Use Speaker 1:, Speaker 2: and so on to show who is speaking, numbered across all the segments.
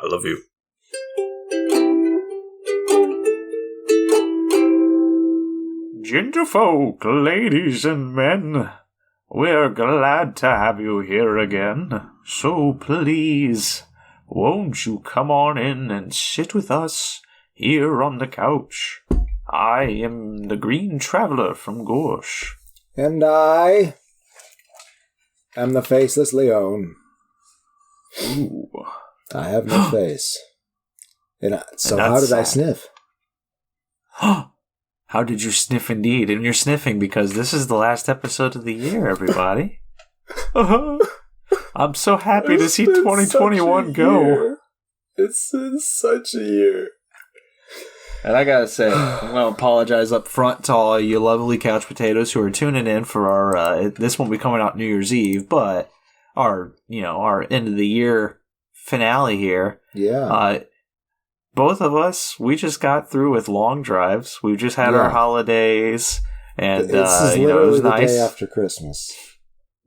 Speaker 1: I love you. Gentlefolk, ladies and men, we're glad to have you here again. So please, won't you come on in and sit with us here on the couch? I am the Green Traveler from Gorsh.
Speaker 2: And I am the Faceless Leon.
Speaker 1: Ooh.
Speaker 2: I have no face. So how did I sniff?
Speaker 1: How did you sniff indeed? And you're sniffing because this is the last episode of the year, everybody. I'm so happy to see 2021 go.
Speaker 2: It's been such a year.
Speaker 1: And I gotta say, I'm gonna apologize up front to all you lovely couch potatoes who are tuning in for our, this won't be coming out New Year's Eve, but our end of the year finale here.
Speaker 2: Yeah.
Speaker 1: Both of us, we just got through with long drives. We just had our holidays, and
Speaker 2: this is
Speaker 1: it was
Speaker 2: the
Speaker 1: nice.
Speaker 2: day after Christmas.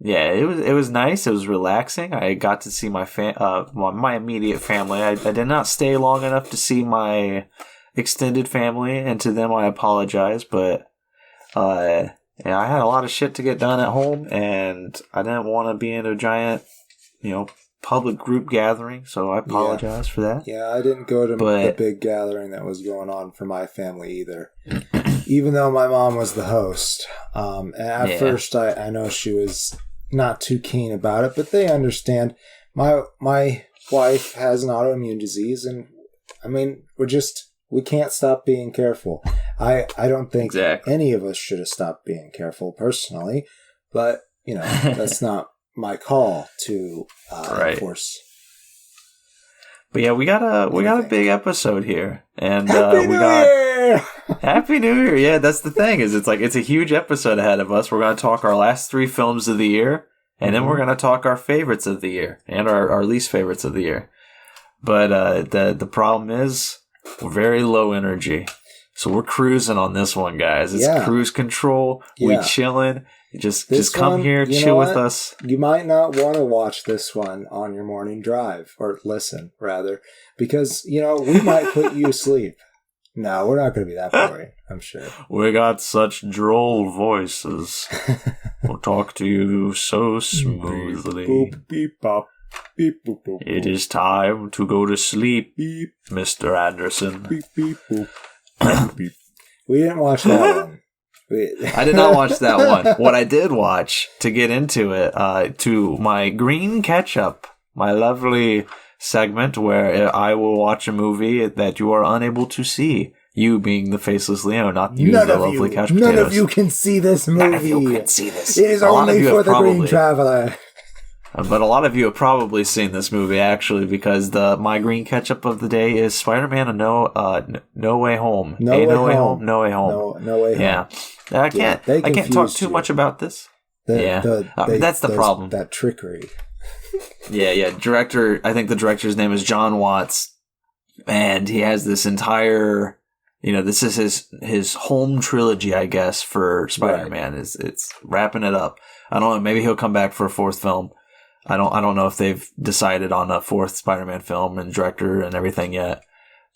Speaker 1: Yeah, it was nice. It was relaxing. I got to see my my immediate family. I did not stay long enough to see my extended family, and to them I apologize. But I had a lot of shit to get done at home, and I didn't want to be in a giant, public group gathering, so I apologize for that.
Speaker 2: Yeah, I didn't go to the big gathering that was going on for my family either. Even though my mom was the host. And at first, I know she was not too keen about it, but they understand. My wife has an autoimmune disease, and I mean, we can't stop being careful. I don't think any of us should have stopped being careful personally, but, that's not my call to enforce.
Speaker 1: But yeah, we got a big episode here, and
Speaker 2: Happy New Year!
Speaker 1: Happy New Year. Yeah, that's the thing is it's a huge episode ahead of us. We're going to talk our last 3 films of the year, and then we're going to talk our favorites of the year and our least favorites of the year. But the problem is we're very low energy, so we're cruising on this one, guys. It's cruise control. We chilling. Just come here, chill with us.
Speaker 2: You might not want to watch this one on your morning drive, or listen, rather, because, we might put you to sleep. No, we're not going to be that boring, I'm sure.
Speaker 1: We got such droll voices. We'll talk to you so smoothly.
Speaker 2: Boop, beep, bop. Beep, boop, boop, boop.
Speaker 1: It is time to go to sleep, beep, Mr. Anderson.
Speaker 2: Beep, beep, boop. Beep. We didn't watch that one.
Speaker 1: I did not watch that one. What I did watch, to get into it, to my green catch-up, my lovely segment where I will watch a movie that you are unable to see. You being the Faceless Leo, not you, the lovely couch potatoes.
Speaker 2: None of you can see this movie.
Speaker 1: None of you can see this.
Speaker 2: It is only for the Green Traveler.
Speaker 1: But a lot of you have probably seen this movie, actually, because my green catch-up of the day is Spider-Man No Way Home. No Way Home. Yeah. I can't talk too much about this. That's the problem.
Speaker 2: That trickery.
Speaker 1: Yeah. Director, I think the director's name is John Watts, and he has this entire, this is his home trilogy, I guess, for Spider-Man. Right. It's wrapping it up. I don't know, maybe he'll come back for a 4th film. I don't know if they've decided on a 4th Spider-Man film and director and everything yet.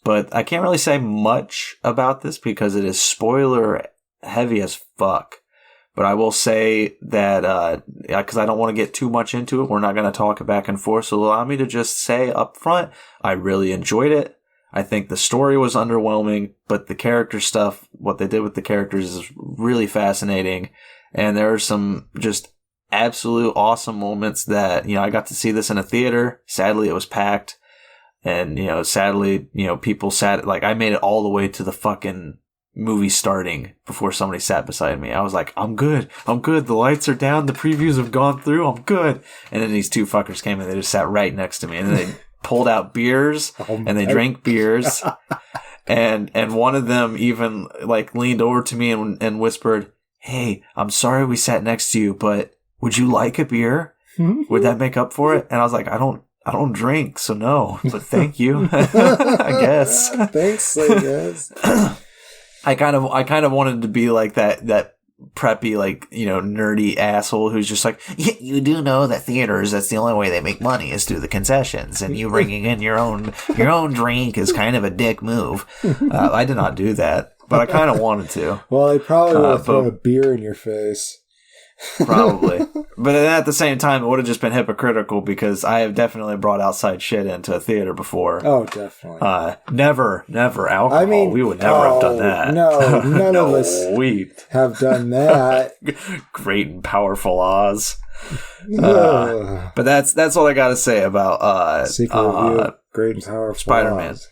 Speaker 1: But I can't really say much about this because it is spoiler heavy as fuck. But I will say that, because I don't want to get too much into it, we're not going to talk back and forth. So allow me to just say up front, I really enjoyed it. I think the story was underwhelming, but the character stuff, what they did with the characters is really fascinating. And there are some just absolute awesome moments that, I got to see this in a theater. Sadly, it was packed. And, sadly, people sat, I made it all the way to the fucking movie starting before somebody sat beside me. I was like, I'm good. The lights are down. The previews have gone through. I'm good. And then these 2 fuckers came and they just sat right next to me. And then they pulled out beers and they drank beers. and one of them even leaned over to me and whispered, "Hey, I'm sorry we sat next to you, but would you like a beer? Would that make up for it?" And I was like, I don't drink, so no, but thank you. I guess.
Speaker 2: Thanks, I guess.
Speaker 1: I kind of wanted to be like that preppy, like, you know, nerdy asshole who's just like, you do know that theaters, that's the only way they make money is through the concessions, and you bringing in your own drink is kind of a dick move. I did not do that, but I kind of wanted to.
Speaker 2: Well, they probably would have thrown a beer in your face.
Speaker 1: Probably. But then at the same time, it would have just been hypocritical because I have definitely brought outside shit into a theater before.
Speaker 2: Oh, definitely.
Speaker 1: Never alcohol. I mean, we would never have done that.
Speaker 2: No, none of us have done that.
Speaker 1: Great and powerful Oz. But that's all I got to say about
Speaker 2: Secret Review, Great and Powerful
Speaker 1: Spider-Man.
Speaker 2: Oz.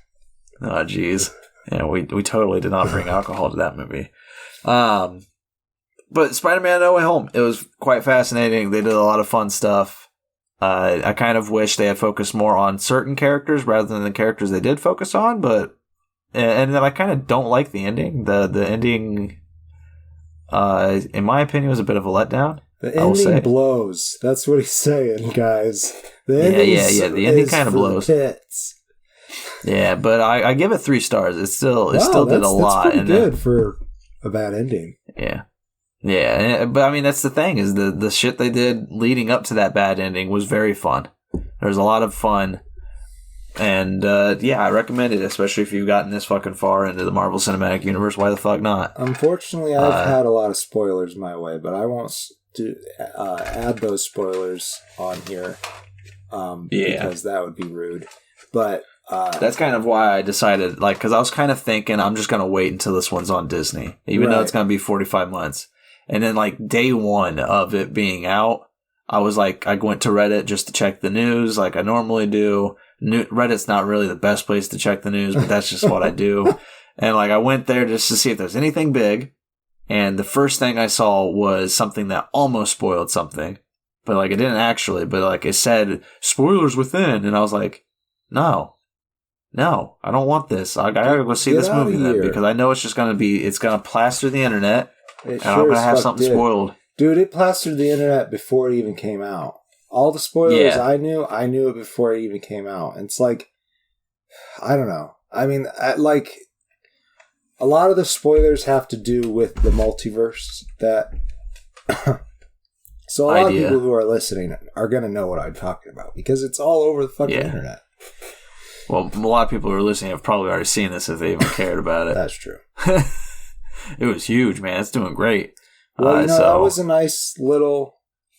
Speaker 1: Oh, jeez. Yeah, we totally did not bring alcohol to that movie. But Spider-Man No Way Home, it was quite fascinating. They did a lot of fun stuff. I kind of wish they had focused more on certain characters rather than the characters they did focus on, and then I kind of don't like the ending. The ending, in my opinion, was a bit of a letdown.
Speaker 2: The ending blows. That's what he's saying, guys. The ending
Speaker 1: The ending kind of blows.
Speaker 2: Tits.
Speaker 1: Yeah, but I give it 3 stars. It still did a lot.
Speaker 2: That's pretty good for a bad ending.
Speaker 1: Yeah. Yeah, but I mean, that's the thing, is the shit they did leading up to that bad ending was very fun. There's a lot of fun. And, I recommend it, especially if you've gotten this fucking far into the Marvel Cinematic Universe. Why the fuck not?
Speaker 2: Unfortunately, I've had a lot of spoilers my way, but I won't add those spoilers on here because that would be rude. But
Speaker 1: that's kind of why I decided, like, because I was kind of thinking I'm just going to wait until this one's on Disney, even though it's going to be 45 months. And then, like, day one of it being out, I was like, I went to Reddit just to check the news like I normally do. Reddit's not really the best place to check the news, but that's just what I do. And, like, I went there just to see if there's anything big. And the first thing I saw was something that almost spoiled something. But, like, it didn't actually. But, like, it said, spoilers within. And I was like, no, I don't want this. I gotta go see this movie then, because I know it's just going to plaster the internet. And I'm going to have something spoiled.
Speaker 2: Dude, it plastered the internet before it even came out. All the spoilers I knew it before it even came out. And it's like, I don't know. I mean, like, a lot of the spoilers have to do with the multiverse that... So a lot of people who are listening are going to know what I'm talking about, because it's all over the fucking internet.
Speaker 1: Well, a lot of people who are listening have probably already seen this if they even cared about it.
Speaker 2: That's true.
Speaker 1: It was huge, man. It's doing great.
Speaker 2: Well, that was a nice little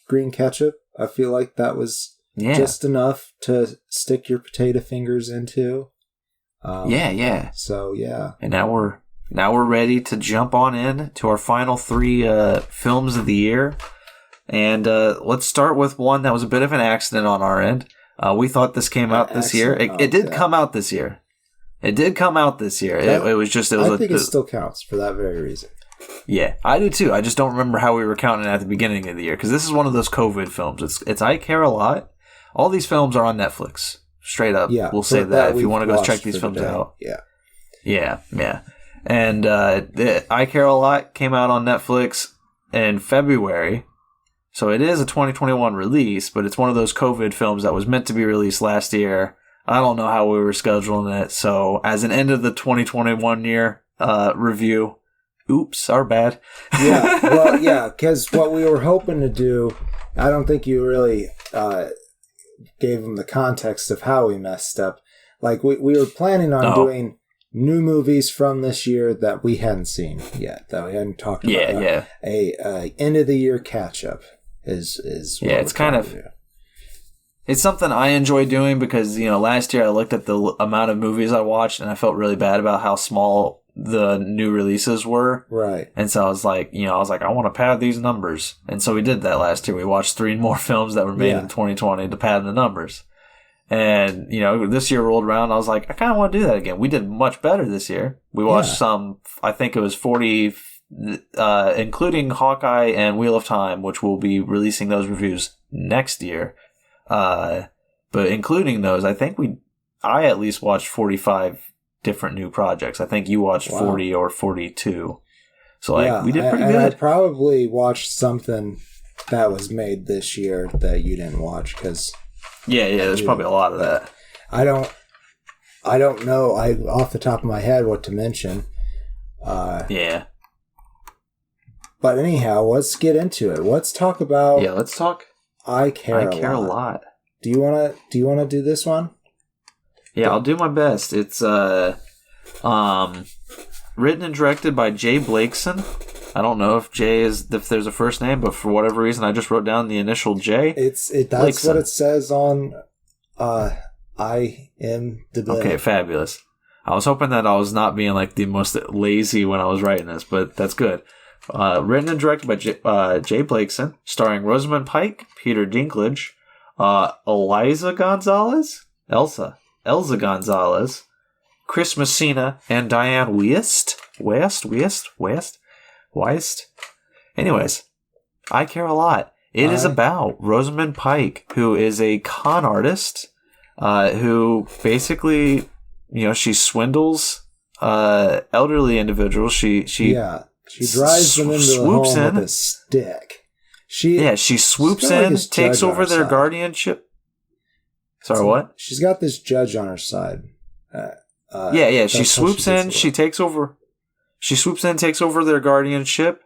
Speaker 2: green ketchup. I feel like that was just enough to stick your potato fingers into. So, yeah.
Speaker 1: And now we're ready to jump on in to our final 3 films of the year. And let's start with one that was a bit of an accident on our end. We thought this came out this year. It did come out this year. It did come out this year. I think
Speaker 2: it still counts for that very reason.
Speaker 1: Yeah, I do too. I just don't remember how we were counting at the beginning of the year, because this is one of those COVID films. It's I Care a Lot. All these films are on Netflix. Straight up. Yeah, we'll say that if you want to go check these films out. Yeah. And I Care a Lot came out on Netflix in February. So it is a 2021 release, but it's one of those COVID films that was meant to be released last year. I don't know how we were scheduling it. So as an end of the 2021 year review, oops, our bad.
Speaker 2: Because what we were hoping to do, I don't think you really gave them the context of how we messed up. Like, we were planning on doing new movies from this year that we hadn't seen yet, that we hadn't talked about. A end of the year catch up is what
Speaker 1: it's kind of. It's something I enjoy doing because, last year I looked at the amount of movies I watched and I felt really bad about how small the new releases were. Right. And so I was like, I want to pad these numbers. And so we did that last year. We watched 3 more films that were made in 2020 to pad the numbers. And, this year rolled around. I was like, I kind of want to do that again. We did much better this year. We watched some, I think it was 40, including Hawkeye and Wheel of Time, which we'll be releasing those reviews next year. But including those, I think I at least watched 45 different new projects. I think you watched 40 or 42. So we did pretty good.
Speaker 2: I probably watched something that was made this year that you didn't watch because
Speaker 1: there's probably a lot of that.
Speaker 2: I don't know off the top of my head what to mention. But anyhow, let's get into it. Let's talk about.
Speaker 1: Yeah, let's talk.
Speaker 2: I care a lot. Do you wanna do this one?
Speaker 1: Yeah, I'll do my best. It's written and directed by Jay Blakeson. I don't know if there's a first name, but for whatever reason, I just wrote down the initial J.
Speaker 2: That's Blakeson. What it says on IMDb.
Speaker 1: Okay, fabulous. I was hoping that I was not being like the most lazy when I was writing this, but that's good. Written and directed by Jay Blakeson, starring Rosamund Pike, Peter Dinklage, Elza Gonzalez, Chris Messina, and Diane Weist. Anyways, I care a lot. It is about Rosamund Pike, who is a con artist, who basically, she swindles elderly individuals. She
Speaker 2: drives them into the home with a stick. She
Speaker 1: swoops in, takes over their guardianship. Sorry, what?
Speaker 2: She's got this judge on her side.
Speaker 1: She swoops in. She takes over. She swoops in, takes over their guardianship.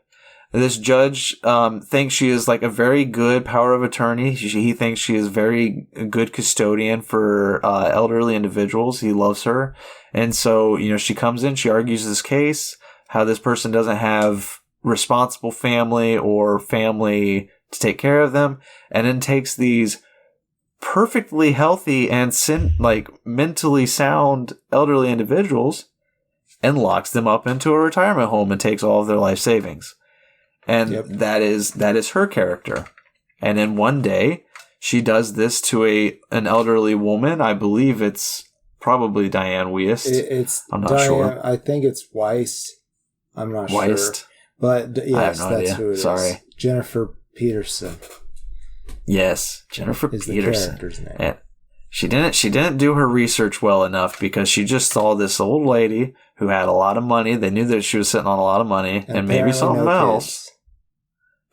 Speaker 1: This judge thinks she is like a very good power of attorney. He thinks she is very good custodian for elderly individuals. He loves her. And so, she comes in, she argues this case, how this person doesn't have responsible family or family to take care of them, and then takes these perfectly healthy and mentally sound elderly individuals and locks them up into a retirement home and takes all of their life savings. And that is her character. And then one day she does this to an elderly woman. I believe it's probably Diane Weist. I'm not sure.
Speaker 2: I think it's Weist. I'm not sure. But yes, that's who it is.
Speaker 1: Sorry.
Speaker 2: Jennifer Peterson.
Speaker 1: Yes, Jennifer
Speaker 2: is
Speaker 1: Peterson.
Speaker 2: The character's name.
Speaker 1: And she didn't do her research well enough because she just saw this old lady who had a lot of money. They knew that she was sitting on a lot of money and maybe something else.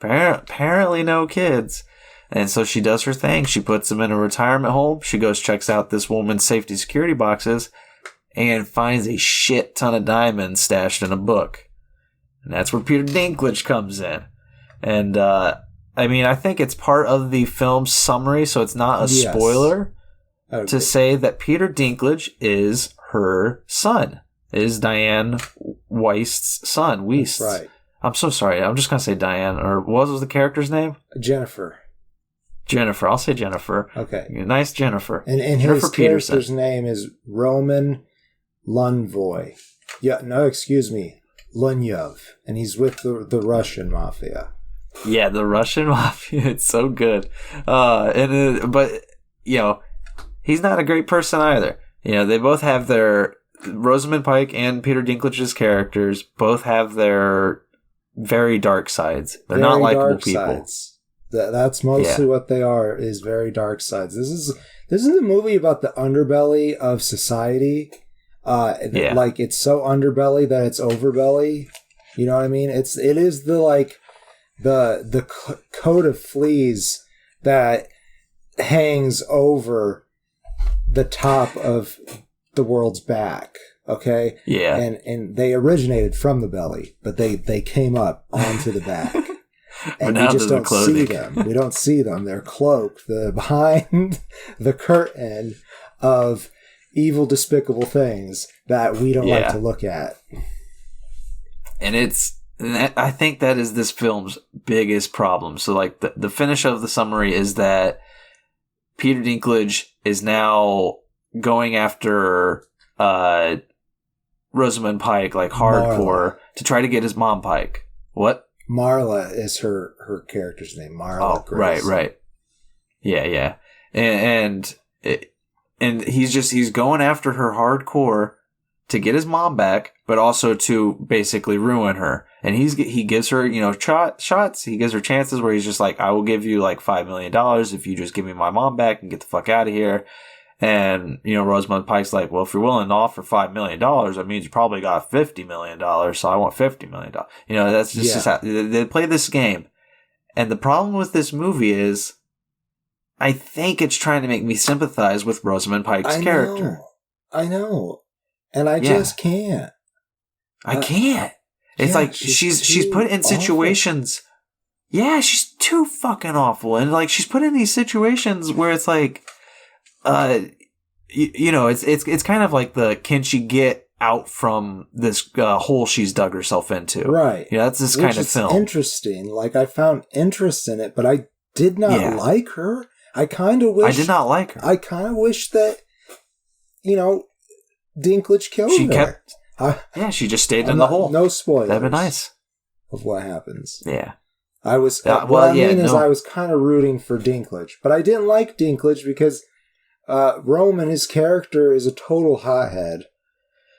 Speaker 1: Apparently no kids. And so she does her thing. She puts them in a retirement home. She goes, checks out this woman's safety security boxes and finds a shit ton of diamonds stashed in a book. And that's where Peter Dinklage comes in. And, I think it's part of the film's summary, so it's not a spoiler to say that Peter Dinklage is her son. Is Diane Weist's son. Weist.
Speaker 2: That's right.
Speaker 1: I'm so sorry. I'm just going to say Diane. Or what was the character's name?
Speaker 2: Jennifer.
Speaker 1: I'll say Jennifer.
Speaker 2: Okay.
Speaker 1: Nice Jennifer.
Speaker 2: And
Speaker 1: Jennifer
Speaker 2: his character's name is Roman Lunvoy. Lunyov. And he's with the Russian mafia.
Speaker 1: Yeah, the Russian mafia. It's so good. But he's not a great person either. They both have their... Rosamund Pike and Peter Dinklage's characters both have their very dark sides. They're not likable people.
Speaker 2: That's mostly what they are, is very dark sides. This is a movie about the underbelly of society. Like, it's so underbelly that it's overbelly. You know what I mean? It is the coat of fleas that hangs over the top of the world's back. Okay?
Speaker 1: Yeah.
Speaker 2: And they originated from the belly, but they came up onto the back. And we just don't see them. We don't see them. They're cloaked behind the curtain of evil, despicable things that we don't like to look at.
Speaker 1: And I think that is this film's biggest problem. So, like, the finish of the summary is that Peter Dinklage is now going after Rosamund Pike, like, hardcore, to try to get his mom Pike. What?
Speaker 2: Marla is her character's name. Marla Grace.
Speaker 1: Right. Yeah. And he's going after her hardcore to get his mom back, but also to basically ruin her. And he gives her, shots. He gives her chances where he's just like, I will give you like $5 million if you just give me my mom back and get the fuck out of here. And, Rosamund Pike's like, well, if you're willing to offer $5 million, that means you probably got $50 million. So I want $50 million. That's just how they play this game. And the problem with this movie is, I think it's trying to make me sympathize with Rosamund Pike's character.
Speaker 2: I know. And I just can't.
Speaker 1: I can't. It's like she's put in situations. Awful. Yeah, she's too fucking awful, and like she's put in these situations where it's like, it's kind of like can she get out from this hole she's dug herself into?
Speaker 2: Right.
Speaker 1: Yeah, that's this kind of film.
Speaker 2: Interesting. Like I found interest in it, but I did not like her. I kind of wish
Speaker 1: I did not like her.
Speaker 2: I kind of wish that Dinklage killed her.
Speaker 1: She just stayed in the hole.
Speaker 2: No spoilers.
Speaker 1: That'd be nice.
Speaker 2: Of what happens.
Speaker 1: Yeah.
Speaker 2: I was. I was kind of rooting for Dinklage, but I didn't like Dinklage because Roman, his character, is a total hothead,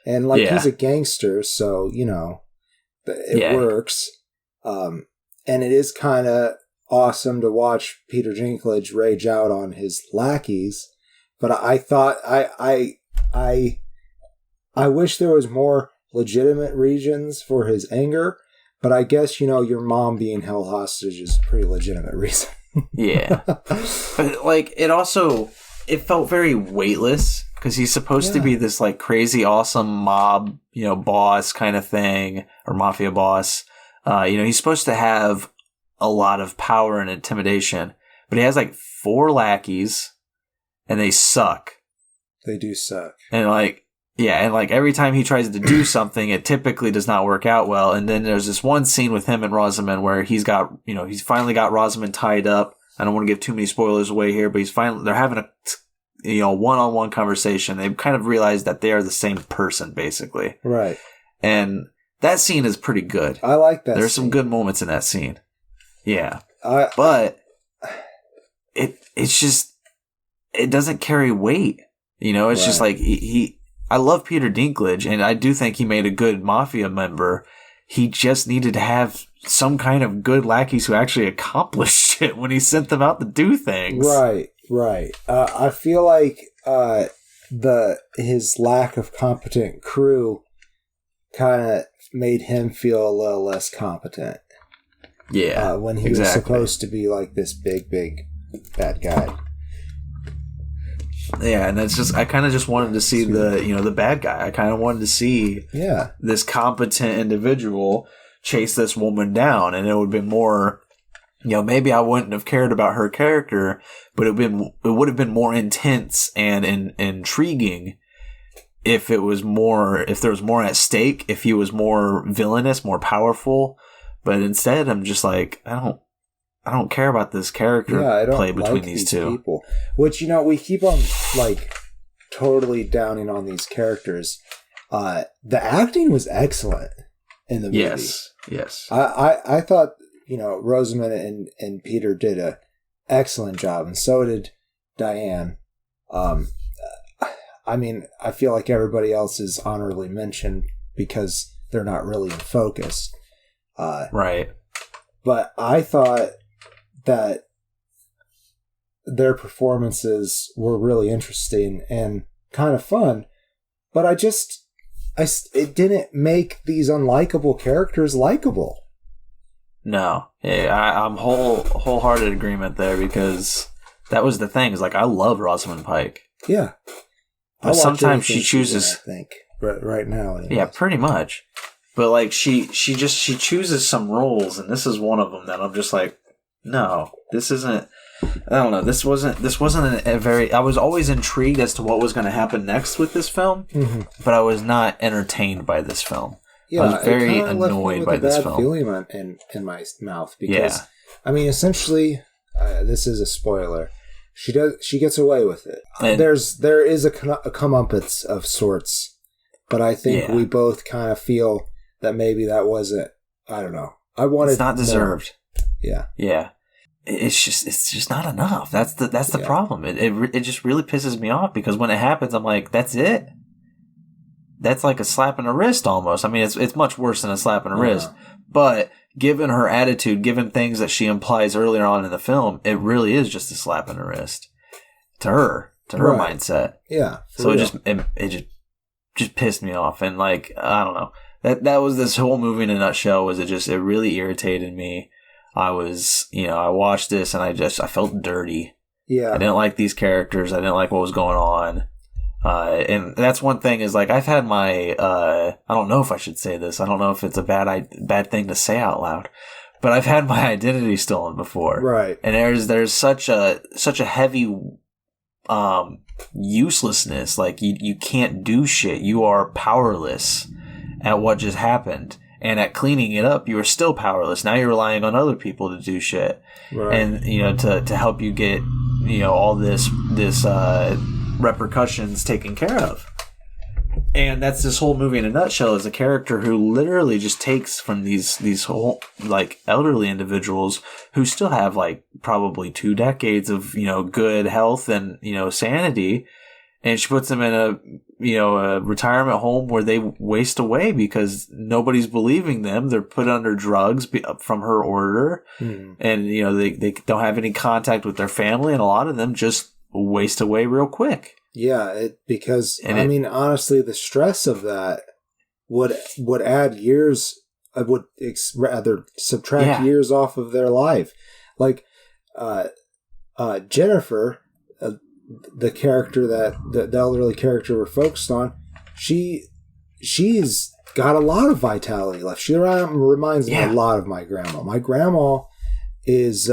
Speaker 2: and he's a gangster, so it works. And it is kind of awesome to watch Peter Dinklage rage out on his lackeys, but I thought I wish there was more legitimate reasons for his anger. But I guess, your mom being held hostage is a pretty legitimate reason.
Speaker 1: Yeah. But, it felt very weightless because he's supposed to be this, crazy, awesome mob, boss kind of thing, or mafia boss. He's supposed to have a lot of power and intimidation, but he has, 4 lackeys, and they suck.
Speaker 2: They do suck.
Speaker 1: And, every time he tries to do something, it typically does not work out well. And then there's this one scene with him and Rosamund where he's finally got Rosamund tied up. I don't want to give too many spoilers away here, but they're having a, one-on-one conversation. They've kind of realized that they are the same person, basically.
Speaker 2: Right.
Speaker 1: And that scene is pretty good.
Speaker 2: I like that.
Speaker 1: There's some good moments in that scene. Yeah. But it's just, it doesn't carry weight. It's just I love Peter Dinklage, and I do think he made a good mafia member. He just needed to have some kind of good lackeys who actually accomplished shit when he sent them out to do things.
Speaker 2: Right. I feel like his lack of competent crew kind of made him feel a little less competent.
Speaker 1: Yeah,
Speaker 2: when he was supposed to be this big bad guy.
Speaker 1: Yeah, and that's just, I kind of just wanted to see the bad guy. I kind of wanted to see this competent individual chase this woman down, and it would have been more, maybe I wouldn't have cared about her character, but it would have been more intense and intriguing if there was more at stake, if he was more villainous, more powerful. But instead, I'm just I don't care about this character play between these two
Speaker 2: people. Which, we keep on totally downing on these characters. The acting was excellent in the movie.
Speaker 1: Yes.
Speaker 2: I thought, Rosamund and Peter did a excellent job, and so did Diane. I feel like everybody else is honorably mentioned because they're not really in focus.
Speaker 1: Right.
Speaker 2: But I thought that their performances were really interesting and kind of fun, but it didn't make these unlikable characters likable.
Speaker 1: No, I'm wholehearted agreement there, because that was the thing. Is I love Rosamund Pike.
Speaker 2: Yeah,
Speaker 1: but sometimes she chooses.
Speaker 2: I think right now. Anyways.
Speaker 1: Yeah, pretty much. But she chooses some roles, and this is one of them that I'm just no, this isn't. I don't know. This wasn't a very. I was always intrigued as to what was going to happen next with this film, but I was not entertained by this film. Yeah, I was very annoyed by this film.
Speaker 2: Feeling in my mouth because essentially, this is a spoiler. She gets away with it. And there is a comeuppance of sorts, but I think we both kind of feel that maybe that wasn't. I don't know. It's not
Speaker 1: deserved.
Speaker 2: Yeah.
Speaker 1: Yeah. It's just not enough. That's the problem. It just really pisses me off, because when it happens, I'm like, that's it? That's like a slap in the wrist almost. I mean, it's much worse than a slap in the wrist. But given her attitude, given things that she implies earlier on in the film, it really is just a slap in the wrist to her mindset.
Speaker 2: Yeah.
Speaker 1: So it just pissed me off, and I don't know. That was this whole movie in a nutshell. It really irritated me. I watched this and I felt dirty.
Speaker 2: Yeah.
Speaker 1: I didn't like these characters. I didn't like what was going on. And that's one thing is like I've had my I don't know if I should say this. I don't know if it's a bad thing to say out loud, but I've had my identity stolen before.
Speaker 2: Right.
Speaker 1: And there's such a heavy uselessness. Like you can't do shit. You are powerless at what just happened. And at cleaning it up, you are still powerless. Now you're relying on other people to do shit. Right. And to help you get all this repercussions taken care of. And that's this whole movie in a nutshell, is a character who literally just takes from these whole like elderly individuals who still have like probably 2 decades of good health and sanity, and she puts them in a retirement home where they waste away because nobody's believing them. They're put under drugs from her order, and they don't have any contact with their family, and a lot of them just waste away real quick.
Speaker 2: Yeah, honestly, the stress of that would add years. Would rather subtract years off of their life. Like Jennifer, the character the elderly character we're focused on, she's got a lot of vitality left. She reminds me a lot of my grandma. My grandma is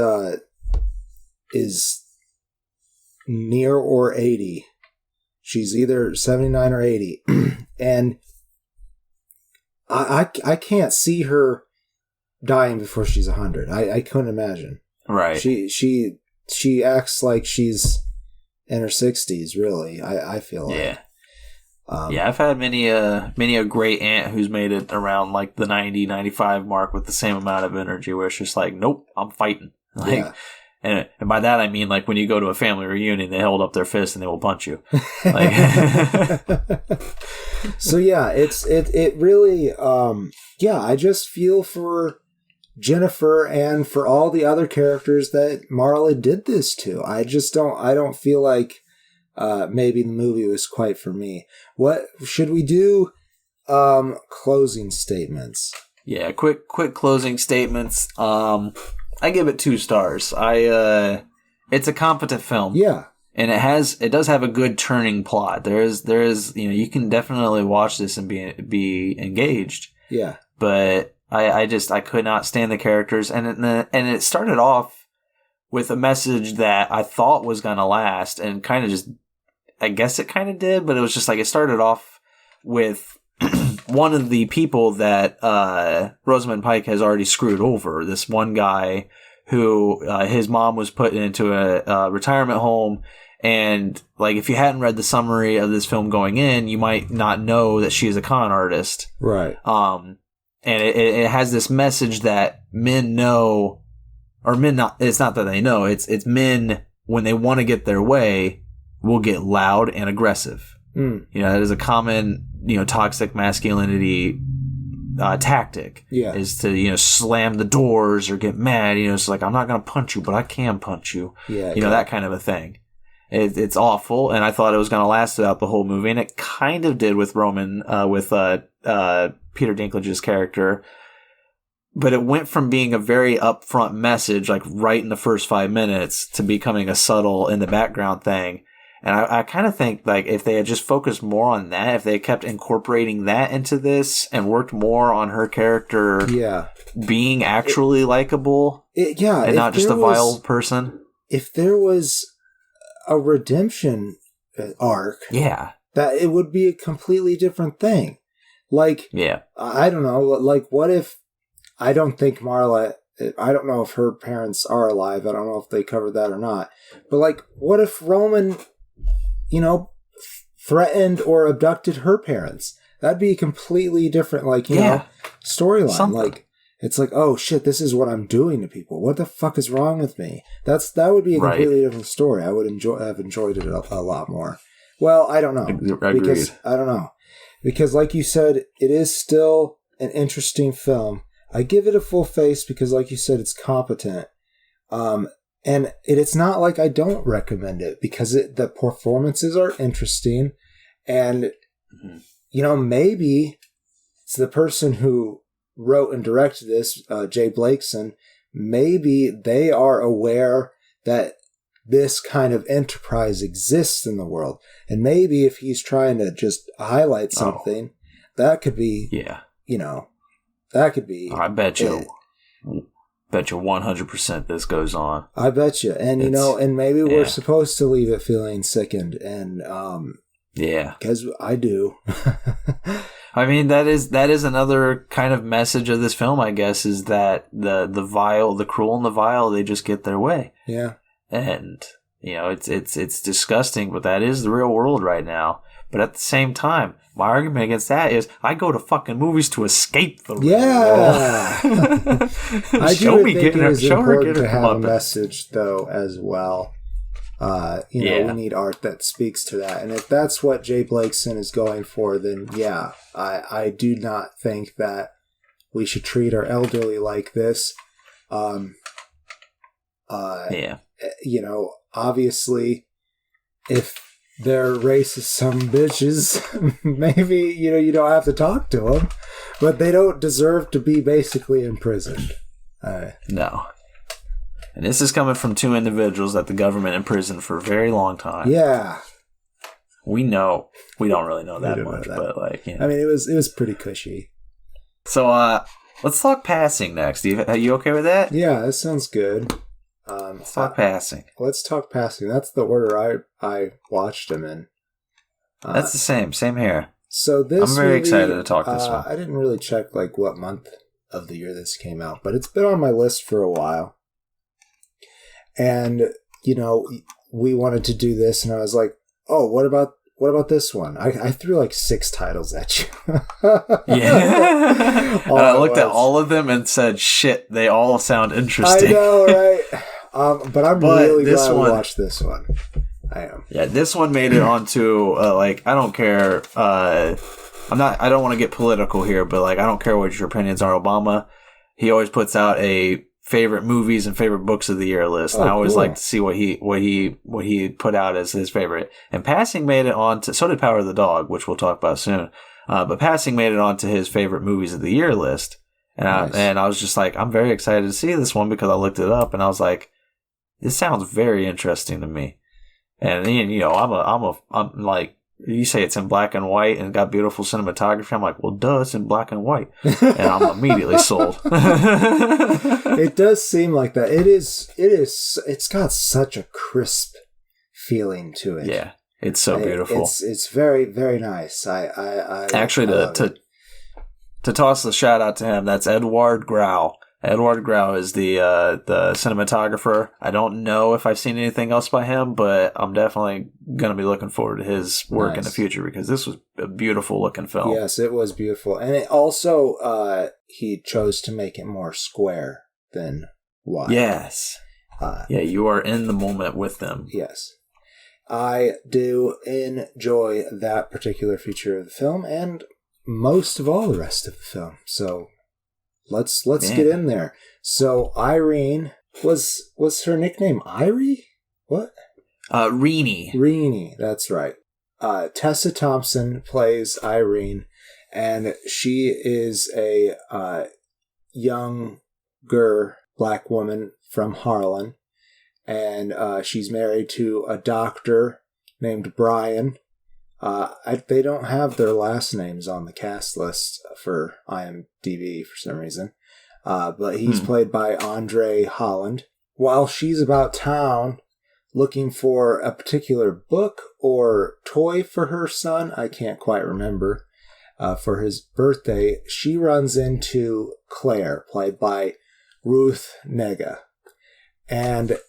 Speaker 2: near or 80. She's either 79 or 80. And I can't see her dying before she's 100. I couldn't imagine.
Speaker 1: Right.
Speaker 2: She acts like she's in her 60s, really. I feel like.
Speaker 1: Yeah. I've had many a great aunt who's made it around like the 90, 95 mark with the same amount of energy, where it's just like, nope, I'm fighting. Like, and by that I mean like when you go to a family reunion, they hold up their fist and they will punch you. Like,
Speaker 2: so it really I just feel for Jennifer and for all the other characters that Marla did this to. I don't feel like maybe the movie was quite for me. What should we do? Closing statements. Yeah,
Speaker 1: quick closing statements. I give it 2 stars. It's a competent film.
Speaker 2: Yeah.
Speaker 1: And it does have a good turning plot. There is you can definitely watch this and be engaged.
Speaker 2: Yeah.
Speaker 1: But I could not stand the characters, and it started off with a message that I thought was going to last, and kind of just, I guess it kind of did, but it was just like, it started off with one of the people that Rosamund Pike has already screwed over. This one guy who his mom was put into a retirement home, and like if you hadn't read the summary of this film going in, you might not know that she is a con artist.
Speaker 2: Right.
Speaker 1: And it has this message that men know, or men not. It's not that they know. It's men, when they want to get their way, will get loud and aggressive. That is a common toxic masculinity tactic.
Speaker 2: Yeah.
Speaker 1: Is to slam the doors or get mad. It's like, I'm not going to punch you, but I can punch you.
Speaker 2: Yeah.
Speaker 1: That kind of a thing. It's awful, and I thought it was going to last throughout the whole movie, and it kind of did with Roman, with Peter Dinklage's character. But it went from being a very upfront message, like right in the first 5 minutes, to becoming a subtle in the background thing. And I kind of think like if they had just focused more on that, if they had kept incorporating that into this and worked more on her character being actually likable and not just a vile person.
Speaker 2: If there was a redemption arc, that it would be a completely different thing. Like, I don't know, like what if, I don't think Marla, I don't know if her parents are alive, I don't know if they covered that or not, but like what if Roman threatened or abducted her parents? That'd be a completely different, storyline. Like, it's like, oh shit, this is what I'm doing to people. What the fuck is wrong with me? That would be a completely different story. I would have enjoyed it a lot more. Well, I don't know.
Speaker 1: Agreed.
Speaker 2: I don't know. Because like you said, it is still an interesting film. I give it a full face because like you said, it's competent. And it's not like I don't recommend it because the performances are interesting. And, maybe it's the person who wrote and directed this, Jay Blakeson, maybe they are aware that this kind of enterprise exists in the world. And maybe if he's trying to just highlight something, that could be, that could be.
Speaker 1: I bet you 100% this goes on.
Speaker 2: I bet you. And, and maybe we're supposed to leave it feeling sickened. And, because I do.
Speaker 1: I mean, that is another kind of message of this film, I guess, is that the cruel and the vile, they just get their way.
Speaker 2: Yeah.
Speaker 1: And, it's disgusting, but that is the real world right now. But at the same time, my argument against that is I go to fucking movies to escape the real world.
Speaker 2: I do think it is important to have a message, though, as well. We need art that speaks to that. And if that's what Jay Blakeson is going for, then I do not think that we should treat our elderly like this. Obviously, if they're racist some bitches, maybe, you don't have to talk to them, but they don't deserve to be basically imprisoned.
Speaker 1: No. And this is coming from two individuals that the government imprisoned for a very long time.
Speaker 2: Yeah.
Speaker 1: We know. We don't really know that much, but
Speaker 2: I mean, it was pretty cushy.
Speaker 1: So, let's talk Passing next. Are you okay with that?
Speaker 2: Yeah, that sounds good.
Speaker 1: Let's talk Passing.
Speaker 2: Let's talk Passing. That's the order I watched them in.
Speaker 1: That's the same here.
Speaker 2: So this
Speaker 1: I'm very excited to talk this one.
Speaker 2: I didn't really check what month of the year this came out, but it's been on my list for a while. And, we wanted to do this, and I was like, oh, what about this one? I threw 6 titles at you.
Speaker 1: Yeah. And I looked at all of them and said, shit, they all sound interesting.
Speaker 2: I know, right? But I'm really glad I watched this one. I am.
Speaker 1: Yeah, this one made it onto, I don't care. I don't want to get political here, but, I don't care what your opinions are. Obama, he always puts out a favorite movies and favorite books of the year list. And I always like to see what he put out as his favorite. And Passing made it on to, so did Power of the Dog, which we'll talk about soon. But Passing made it onto his favorite movies of the year list. And I was just like, I'm very excited to see this one because I looked it up and I was like, this sounds very interesting to me. And I'm like, you say it's in black and white and got beautiful cinematography. I'm like, well, duh, it's in black and white. And I'm immediately sold.
Speaker 2: It does seem like that. It's got such a crisp feeling to it.
Speaker 1: Yeah. It's so beautiful.
Speaker 2: It's very, very nice. I
Speaker 1: actually, to toss the shout out to him, that's Edward Grau. Edward Grau is the cinematographer. I don't know if I've seen anything else by him, but I'm definitely going to be looking forward to his work in the future because this was a beautiful looking film.
Speaker 2: Yes, it was beautiful. And it also, he chose to make it more square than wide.
Speaker 1: Yes. You are in the moment with them.
Speaker 2: Yes. I do enjoy that particular feature of the film and most of all the rest of the film. So let's get in there. So Irene, was her nickname Irie? What?
Speaker 1: Reenie.
Speaker 2: Reenie, that's right. Tessa Thompson plays Irene, and she is a younger black woman from Harlan, and she's married to a doctor named Brian. They don't have their last names on the cast list for IMDb for some reason, but he's played by Andre Holland. While she's about town looking for a particular book or toy for her son, I can't quite remember, for his birthday, she runs into Claire, played by Ruth Negga. And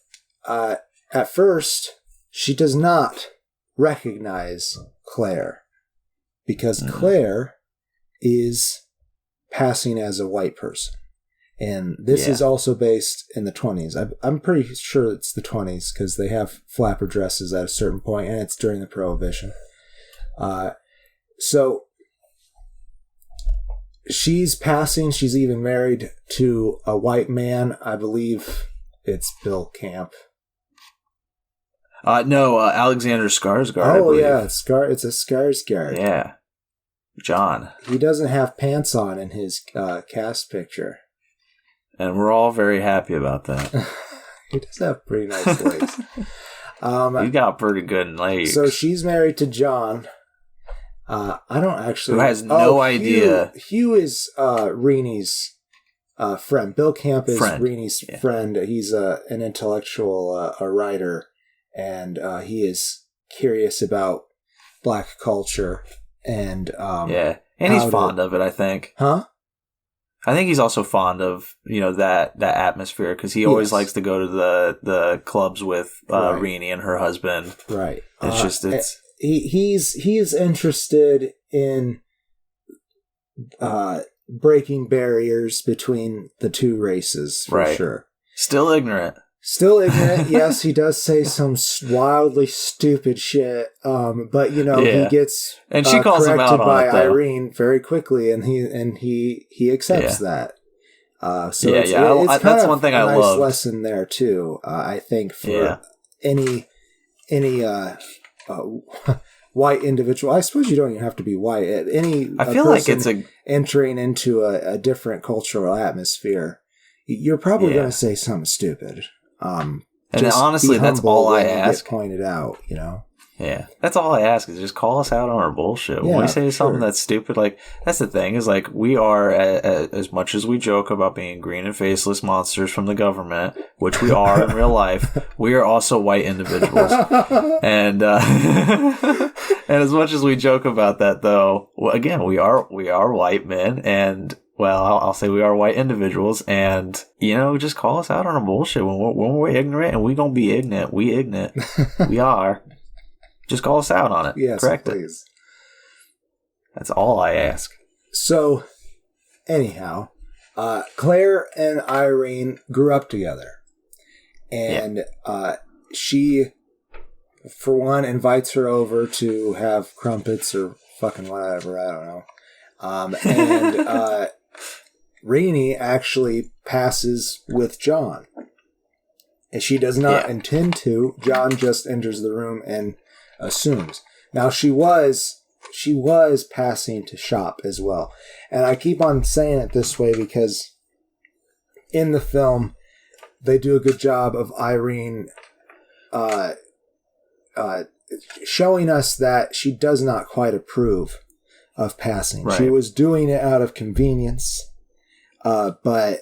Speaker 2: at first, she does not recognize Claire because Claire is passing as a white person. And this is also based in the 20s. I'm pretty sure it's the 20s because they have flapper dresses at a certain point, and it's during the Prohibition. So she's passing. She's even married to a white man. I believe it's Bill Camp.
Speaker 1: No, Alexander Skarsgård.
Speaker 2: Oh, yeah, it's a Skarsgård.
Speaker 1: Yeah, John.
Speaker 2: He doesn't have pants on in his cast picture.
Speaker 1: And we're all very happy about that.
Speaker 2: He does have pretty nice legs.
Speaker 1: You got pretty good legs.
Speaker 2: So she's married to John. I don't actually...
Speaker 1: Who has no idea.
Speaker 2: Hugh is Reenie's friend. Bill Camp is Reenie's friend. He's an intellectual a writer, and he is curious about Black culture. And
Speaker 1: and he's fond of it, I think.
Speaker 2: Huh?
Speaker 1: I think he's also fond of that atmosphere because he always likes to go to the clubs with Reenie and her husband.
Speaker 2: Right.
Speaker 1: It's
Speaker 2: he's interested in breaking barriers between the two races for sure.
Speaker 1: Still ignorant.
Speaker 2: Yes, he does say some wildly stupid shit. But he gets
Speaker 1: and she calls him out
Speaker 2: by
Speaker 1: on it,
Speaker 2: Irene very quickly, and he accepts that. So it's
Speaker 1: that's one thing I love.
Speaker 2: Nice lesson there too. I think for any white individual. I suppose you don't even have to be white.
Speaker 1: I feel like it's
Speaker 2: entering into a different cultural atmosphere. You're probably going to say something stupid.
Speaker 1: And honestly, that's all I ask.
Speaker 2: Get pointed out,
Speaker 1: Yeah, that's all I ask is just call us out on our bullshit. When we say something that's stupid, like that's the thing is like we are as much as we joke about being green and faceless monsters from the government, which we are in real life. We are also white individuals, and and as much as we joke about that, though, again, we are white men and. Well, I'll say we are white individuals, and just call us out on our bullshit when we're ignorant, and we gonna be ignorant. We ignorant, we are. Just call us out on it.
Speaker 2: Yes,
Speaker 1: correct
Speaker 2: please.
Speaker 1: It. That's all I ask.
Speaker 2: So, anyhow, Claire and Irene grew up together, and she, for one, invites her over to have crumpets or fucking whatever. I don't know, and. Reenie actually passes with John. And she does not intend to. John just enters the room and assumes. Now she was passing to shop as well. And I keep on saying it this way because in the film they do a good job of Irene showing us that she does not quite approve of passing. Right. She was doing it out of convenience. But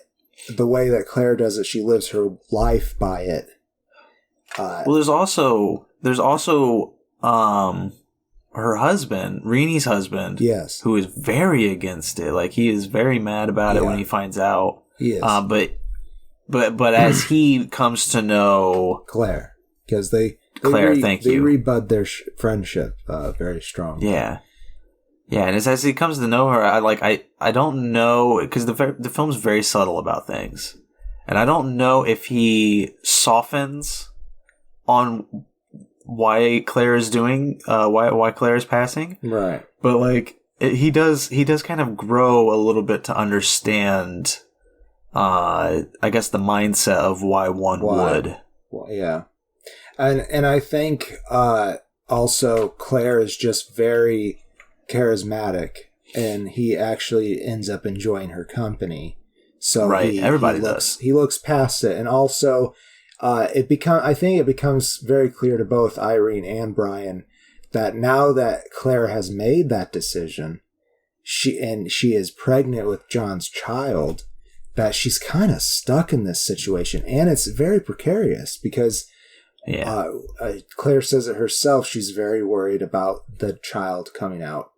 Speaker 2: the way that Claire does it, she lives her life by it.
Speaker 1: Well, there's also her husband, Reenie's husband,
Speaker 2: yes,
Speaker 1: who is very against it. Like he is very mad about it when he finds out.
Speaker 2: Yes.
Speaker 1: But as he comes to know
Speaker 2: Claire, because they rebud their friendship very strongly.
Speaker 1: Yeah. Yeah, and as he comes to know her, I don't know, because the film's very subtle about things. And I don't know if he softens on why Claire is doing, why Claire is passing.
Speaker 2: Right.
Speaker 1: But, he does kind of grow a little bit to understand, I guess, the mindset of why one would.
Speaker 2: Well, yeah. And I think, also, Claire is just very charismatic, and he actually ends up enjoying her company. So
Speaker 1: everybody does.
Speaker 2: He looks past it, and also I think it becomes very clear to both Irene and Brian that now that Claire has made that decision, she is pregnant with John's child, that she's kind of stuck in this situation, and it's very precarious because. Claire says it herself. She's very worried about the child coming out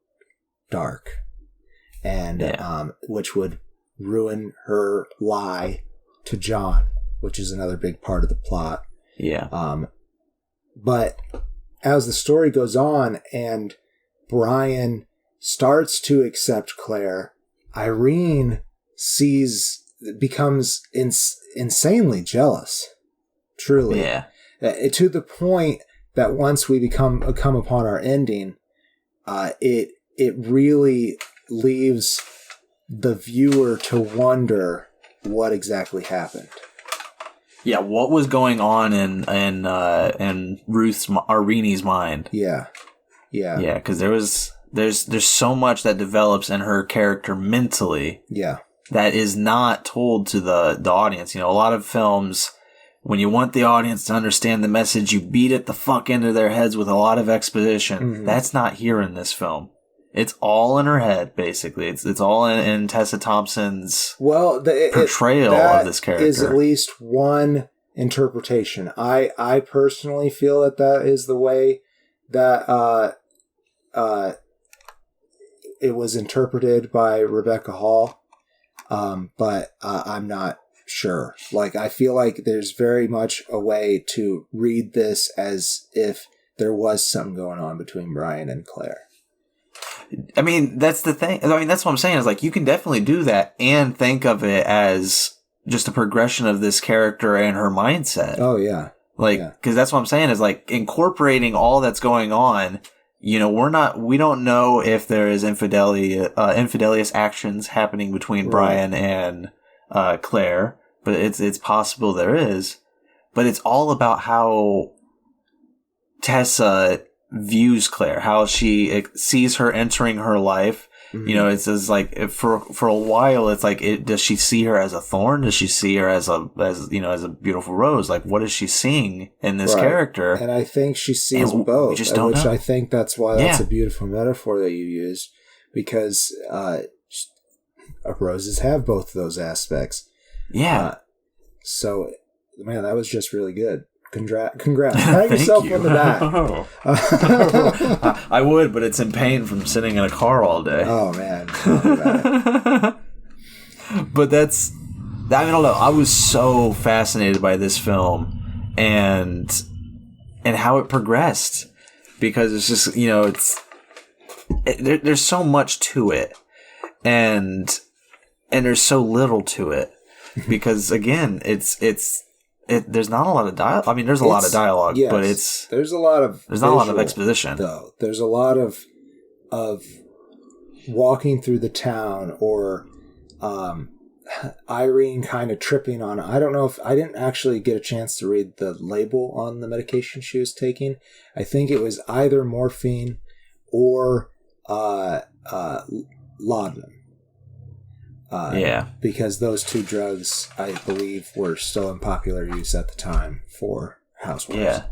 Speaker 2: dark, and which would ruin her lie to John, which is another big part of the plot. But as the story goes on and Brian starts to accept Claire, Irene becomes insanely jealous. Truly, to the point that once we come upon our ending, it really leaves the viewer to wonder what exactly happened.
Speaker 1: Yeah, what was going on in Ruth's or Reenie's mind?
Speaker 2: Yeah.
Speaker 1: Because there's so much that develops in her character mentally.
Speaker 2: Yeah,
Speaker 1: that is not told to the audience. A lot of films when you want the audience to understand the message, you beat it the fuck into their heads with a lot of exposition. Mm-hmm. That's not here in this film. It's all in her head, basically. It's all in Tessa Thompson's portrayal of this character.
Speaker 2: Is at least one interpretation. I personally feel that is the way that it was interpreted by Rebecca Hall, but I'm not sure. Like, I feel like there's very much a way to read this as if there was something going on between Brian and Claire.
Speaker 1: I mean, that's the thing. I mean, that's what I'm saying is, like, you can definitely do that and think of it as just a progression of this character and her mindset.
Speaker 2: Oh, yeah.
Speaker 1: Like, because that's what I'm saying is, like, incorporating all that's going on. You know, we don't know if there is infidelious actions happening between Brian and Claire, but it's possible there is. But it's all about how Tessa views Claire, how she sees her entering her life. Mm-hmm. You know, it's just like for a while, it's like, does she see her as a thorn? Does she see her as a beautiful rose? Like, what is she seeing in this character?
Speaker 2: And I think she sees both, which I think that's why that's a beautiful metaphor that you used, because roses have both of those aspects.
Speaker 1: Yeah.
Speaker 2: So, man, that was just really good. Congrats. Pat yourself on the back.
Speaker 1: I would, but it's in pain from sitting in a car all day.
Speaker 2: Oh, man.
Speaker 1: But I don't know. I was so fascinated by this film and how it progressed, because it's just, you know, there's so much to it, and there's so little to it, because again, there's not a lot of dialogue. I mean, there's a lot of dialogue, but there's not a lot of exposition.
Speaker 2: Though there's a lot of walking through the town, or Irene kind of tripping on. I don't know if I didn't actually get a chance to read the label on the medication she was taking. I think it was either morphine or laudanum. Because those two drugs, I believe, were still in popular use at the time for housewives.
Speaker 1: Yeah.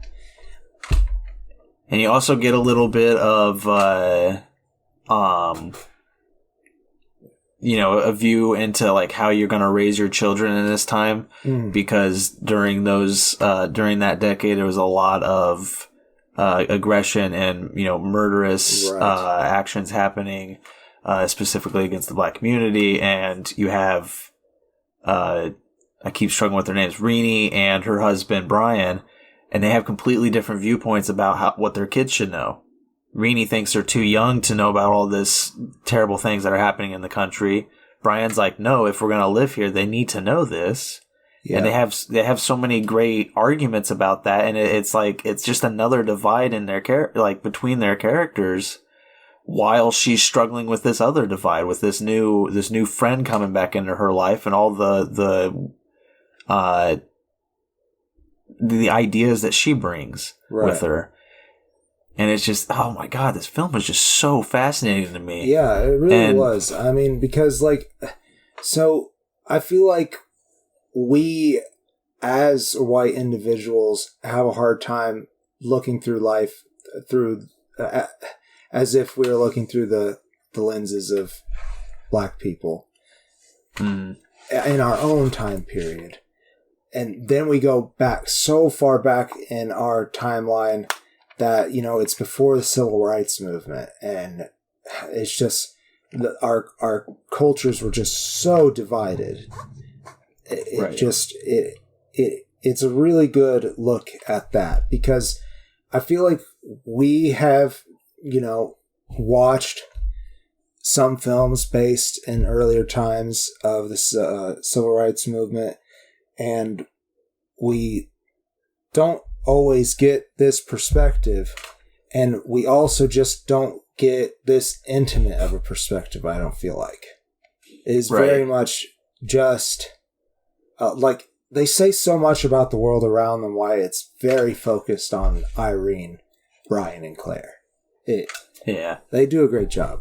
Speaker 1: And you also get a little bit of, you know, a view into, like, how you're going to raise your children in this time. Mm. Because during that decade, there was a lot of aggression and, you know, murderous actions happening. Specifically against the black community, and you have, I keep struggling with their names, Renee and her husband Brian, and they have completely different viewpoints about what their kids should know. Renee thinks they're too young to know about all this terrible things that are happening in the country. Brian's like, no, if we're going to live here, they need to know this. Yeah. And they have so many great arguments about that, and it's like, it's just another divide in their between their characters, while she's struggling with this other divide, with this new friend coming back into her life, and all the ideas that she brings with her. And it's just, oh my God, this film was just so fascinating to me.
Speaker 2: Yeah, it really was. I mean, because so I feel like we as white individuals have a hard time looking through life through as if we were looking through the lenses of black people in our own time period. And then we go back so far back in our timeline that, you know, it's before the civil rights movement. And it's just, our cultures were just so divided. It's a really good look at that, because I feel like we have, you know, watched some films based in earlier times of the civil rights movement, and we don't always get this perspective, and we also just don't get this intimate of a perspective. I don't feel like it is very much just like they say so much about the world around them, why it's very focused on Irene, Brian, and Claire. They do a great job.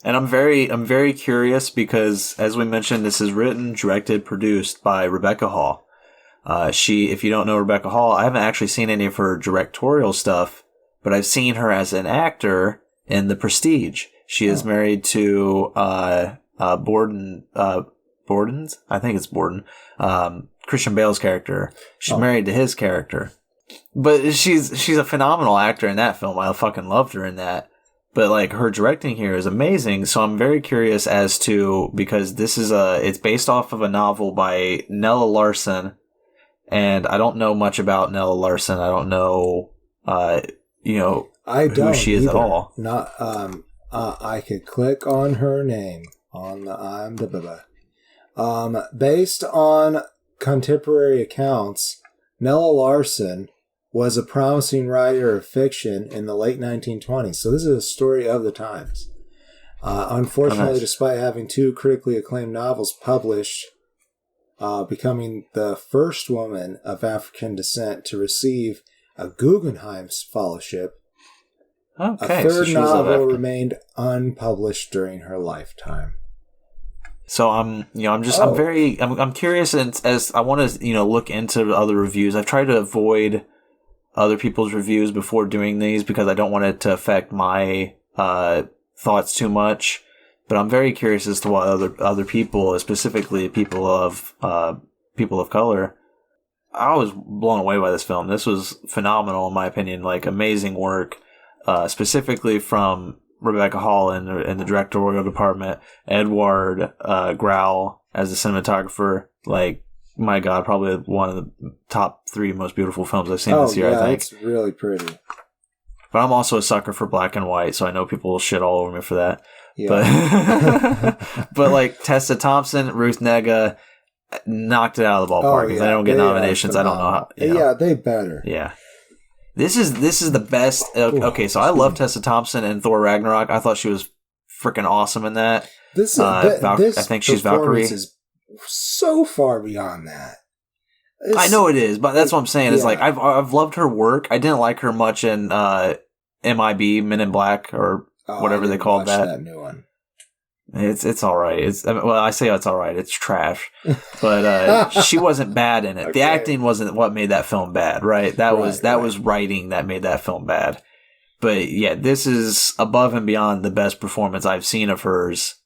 Speaker 1: And I'm very curious, because, as we mentioned, this is written, directed, produced by Rebecca Hall. If you don't know Rebecca Hall, I haven't actually seen any of her directorial stuff, but I've seen her as an actor in The Prestige. She is married to Borden's? I think it's Borden. Christian Bale's character. She's married to his character. But she's a phenomenal actor in that film. I fucking loved her in that. But like her directing here is amazing. So I'm very curious as to, because it's based off of a novel by Nella Larson. And I don't know much about Nella Larson. I don't know, who she is at all.
Speaker 2: Not, I could click on her name on the IMDb. Based on contemporary accounts, Nella Larson was a promising writer of fiction in the late 1920s. So this is a story of the times. Unfortunately, despite having 2 critically acclaimed novels published, becoming the first woman of African descent to receive a Guggenheim Fellowship, a third novel remained unpublished during her lifetime.
Speaker 1: So I'm curious, and as I want to, look into other reviews. I've tried to avoid other people's reviews before doing these because I don't want it to affect my thoughts too much. But I'm very curious as to what other people, specifically people of color. I was blown away by this film. This was phenomenal in my opinion. Like, amazing work, specifically from Rebecca Hall in the directorial department, Edward Grau as the cinematographer. Like, my God, probably one of the top 3 most beautiful films I've seen this year, I think.
Speaker 2: It's really pretty.
Speaker 1: But I'm also a sucker for black and white, so I know people will shit all over me for that.
Speaker 2: Yeah.
Speaker 1: But like Tessa Thompson, Ruth Negga knocked it out of the ballpark. If they don't get nominations, I don't know how.
Speaker 2: Yeah, they better.
Speaker 1: Yeah. This is the best. Okay, so I love Tessa Thompson in Thor Ragnarok. I thought she was freaking awesome in that.
Speaker 2: This
Speaker 1: I think she's Valkyrie.
Speaker 2: Is so far beyond that.
Speaker 1: I know it is, but that's what I'm saying. Is like I've loved her work. I didn't like her much in MIB, Men in Black, or whatever they called that
Speaker 2: new one.
Speaker 1: It's all right. I say it's all right. It's trash, but she wasn't bad in it. Okay. The acting wasn't what made that film bad, right? That was writing that made that film bad. But yeah, this is above and beyond the best performance I've seen of hers.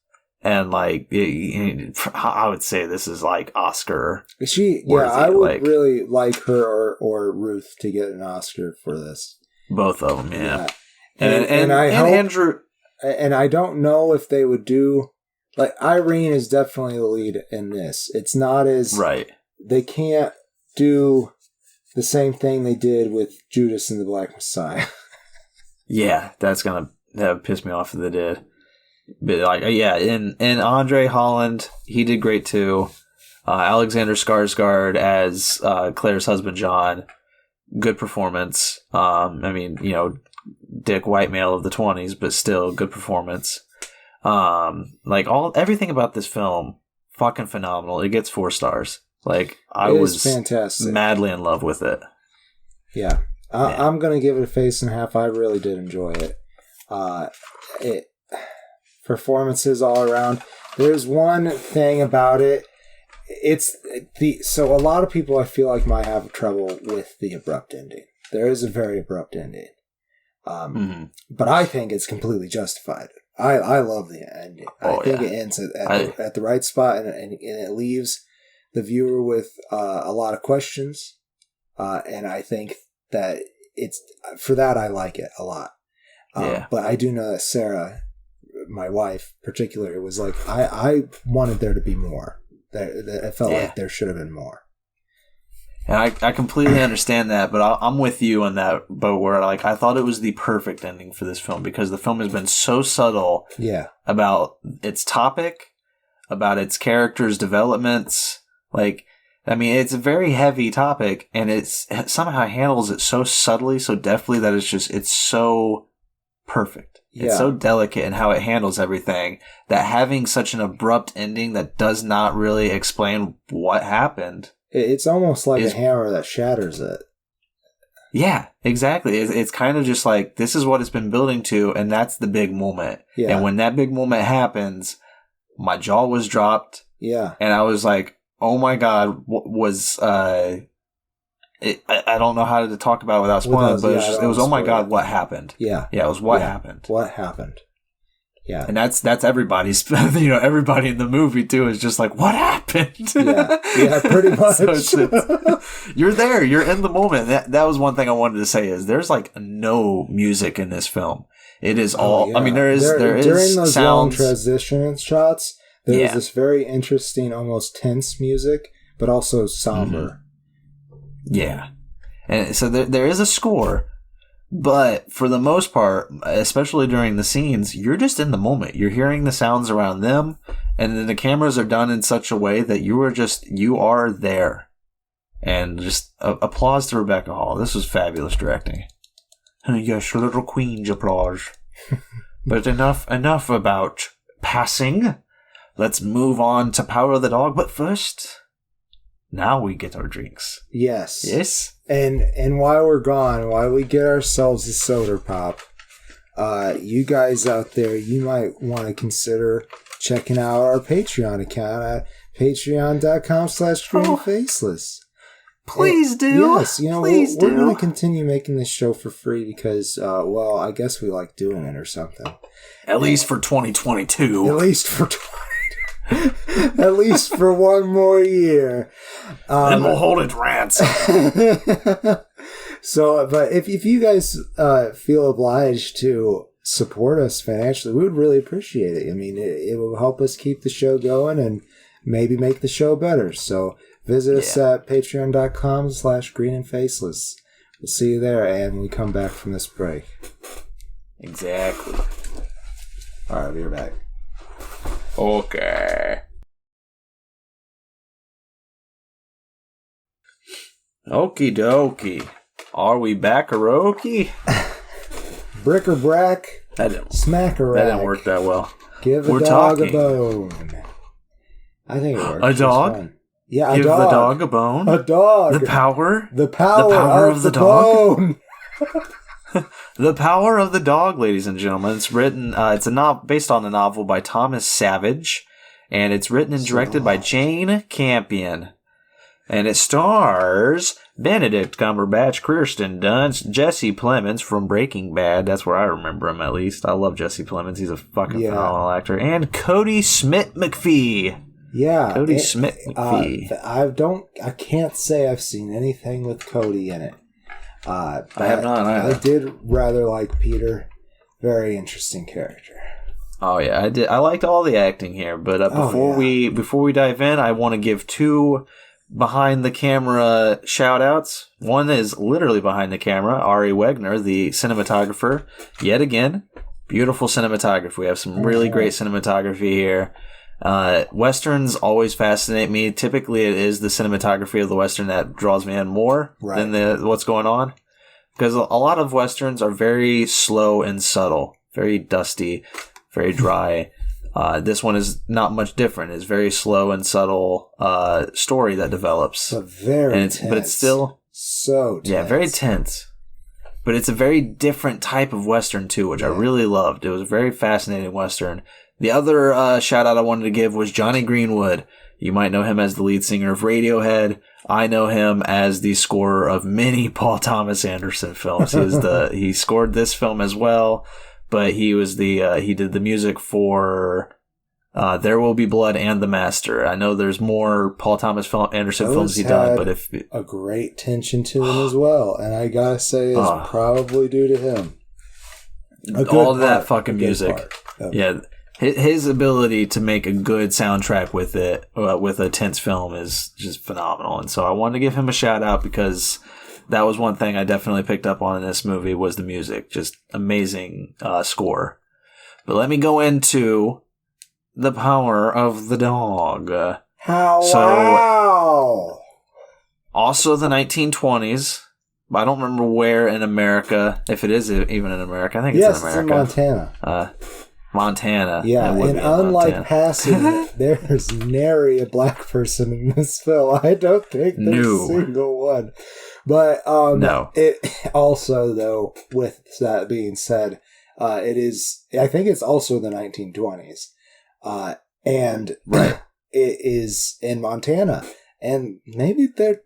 Speaker 1: And like, I would say this is like Oscar.
Speaker 2: I would really like her or Ruth to get an Oscar for this.
Speaker 1: Both of them, yeah.
Speaker 2: And I hope, Andrew. And I don't know if they would do, like, Irene is definitely the lead in this. It's not as
Speaker 1: right.
Speaker 2: They can't do the same thing they did with Judas and the Black Messiah.
Speaker 1: Yeah, that would piss me off if they did. But like, and Andre Holland, he did great too. Alexander Skarsgård as Claire's husband John, good performance. Dick white male of the 20s, but still good performance. Everything about this film, fucking phenomenal. It gets 4 stars. Like, I was fantastic, madly in love with it.
Speaker 2: Yeah, I'm gonna give it a face and a half. I really did enjoy it. Performances all around. There's one thing about it. So a lot of people I feel like might have trouble with the abrupt ending. There is a very abrupt ending. But I think it's completely justified. I love the ending. I think it ends at the right spot, and it leaves the viewer with a lot of questions. And I think that for that I like it a lot. But I do know that Sarah, my wife particularly, was like, I wanted there to be more. I felt like there should have been more.
Speaker 1: And I completely understand that, but I'm with you on that boat where, like, I thought it was the perfect ending for this film because the film has been so subtle about its topic, about its characters' developments. Like, I mean, it's a very heavy topic, and it somehow handles it so subtly, so deftly that it's so perfect. It's so delicate in how it handles everything that having such an abrupt ending that does not really explain what happened.
Speaker 2: It's almost like a hammer that shatters it.
Speaker 1: Yeah, exactly. It's kind of just like, this is what it's been building to, and that's the big moment. Yeah. And when that big moment happens, my jaw was dropped.
Speaker 2: Yeah.
Speaker 1: And I was like, oh my god, was I don't know how to talk about it without spoiling, but it was oh my god, what happened?
Speaker 2: Yeah,
Speaker 1: it was what happened.
Speaker 2: What happened? Yeah,
Speaker 1: and that's everybody's. Everybody in the movie too is just like, what happened?
Speaker 2: Yeah, pretty much.
Speaker 1: So you're there, you're in the moment. That was one thing I wanted to say is there's like no music in this film. It is all. Yeah. I mean, there is
Speaker 2: during those sounds, long transition shots. There was this very interesting, almost tense music, but also somber.
Speaker 1: Mm-hmm. Yeah, and so there is a score. But for the most part, especially during the scenes, you're just in the moment. You're hearing the sounds around them, and then the cameras are done in such a way that you are there. And just applause to Rebecca Hall. This was fabulous directing. Yes, little queen's applause. But enough about passing. Let's move on to Power of the Dog. But first, now we get our drinks.
Speaker 2: Yes.
Speaker 1: Yes.
Speaker 2: And while we're gone, while we get ourselves a soda pop, you guys out there, you might want to consider checking out our Patreon account at patreon.com/screenfaceless.
Speaker 1: Please do.
Speaker 2: Yes, we're going to continue making this show for free because, I guess we like doing it or something.
Speaker 1: At least for 2022.
Speaker 2: At least for at least for one more year.
Speaker 1: Then we'll hold it ransom.
Speaker 2: So, but if you guys feel obliged to support us financially, we would really appreciate it. I mean, it will help us keep the show going and maybe make the show better. So visit us at patreon.com/greenandfaceless. We'll see you there, and we come back from this break.
Speaker 1: Exactly.
Speaker 2: All right, I'll be right back.
Speaker 1: Okay. Okie dokie. Are we back-a-rokie?
Speaker 2: Brick or brack? Smack-a-rack.
Speaker 1: That didn't work that well.
Speaker 2: Give a dog a bone. I think it worked.
Speaker 1: A dog?
Speaker 2: Yeah,
Speaker 1: Give the dog a bone?
Speaker 2: A dog.
Speaker 1: The power?
Speaker 2: The power of the dog.
Speaker 1: The Power of the Dog, ladies and gentlemen. It's written. It's based on a novel by Thomas Savage, and it's written and directed by Jane Campion, and it stars Benedict Cumberbatch, Kirsten Dunst, Jesse Plemons from Breaking Bad. That's where I remember him at least. I love Jesse Plemons. He's a fucking phenomenal actor, and Cody Smith-McPhee.
Speaker 2: Yeah,
Speaker 1: Cody Smith-McPhee.
Speaker 2: I can't say I've seen anything with Cody in it.
Speaker 1: I have not either.
Speaker 2: I did rather like Peter. Very interesting character.
Speaker 1: Oh yeah, I did. I liked all the acting here, but before we dive in, I want to give two behind the camera shout outs. One is literally behind the camera, Ari Wegner, the cinematographer. Yet again, beautiful cinematography. We have some really great cinematography here. Westerns always fascinate me. Typically, it is the cinematography of the Western that draws me in more than what's going on. Because a lot of Westerns are very slow and subtle, very dusty, very dry. This one is not much different. It's very slow and subtle story that develops.
Speaker 2: But tense.
Speaker 1: But it's still
Speaker 2: so tense.
Speaker 1: Yeah, very tense. But it's a very different type of Western, too, which I really loved. It was a very fascinating Western. The other shout-out I wanted to give was Johnny Greenwood. You might know him as the lead singer of Radiohead. I know him as the scorer of many Paul Thomas Anderson films. He scored this film as well, but he did the music for There Will Be Blood and The Master. I know there's more Paul Thomas Anderson films he done, but
Speaker 2: a great tension to him as well, and I gotta say it's probably due to him.
Speaker 1: All that fucking music, His ability to make a good soundtrack with it, with a tense film, is just phenomenal. And so I wanted to give him a shout out because that was one thing I definitely picked up on in this movie was the music. Just amazing score. But let me go into The Power of the Dog.
Speaker 2: Wow.
Speaker 1: Also the 1920s. I don't remember where in America, if it is even in America. I think it's in America.
Speaker 2: It's in Montana.
Speaker 1: Montana.
Speaker 2: Yeah, and unlike Passing, there's nary a black person in this film. I don't think there's a single one. But
Speaker 1: no.
Speaker 2: It also, though, with that being said, it is. I think it's also the 1920s, and is in Montana, and maybe that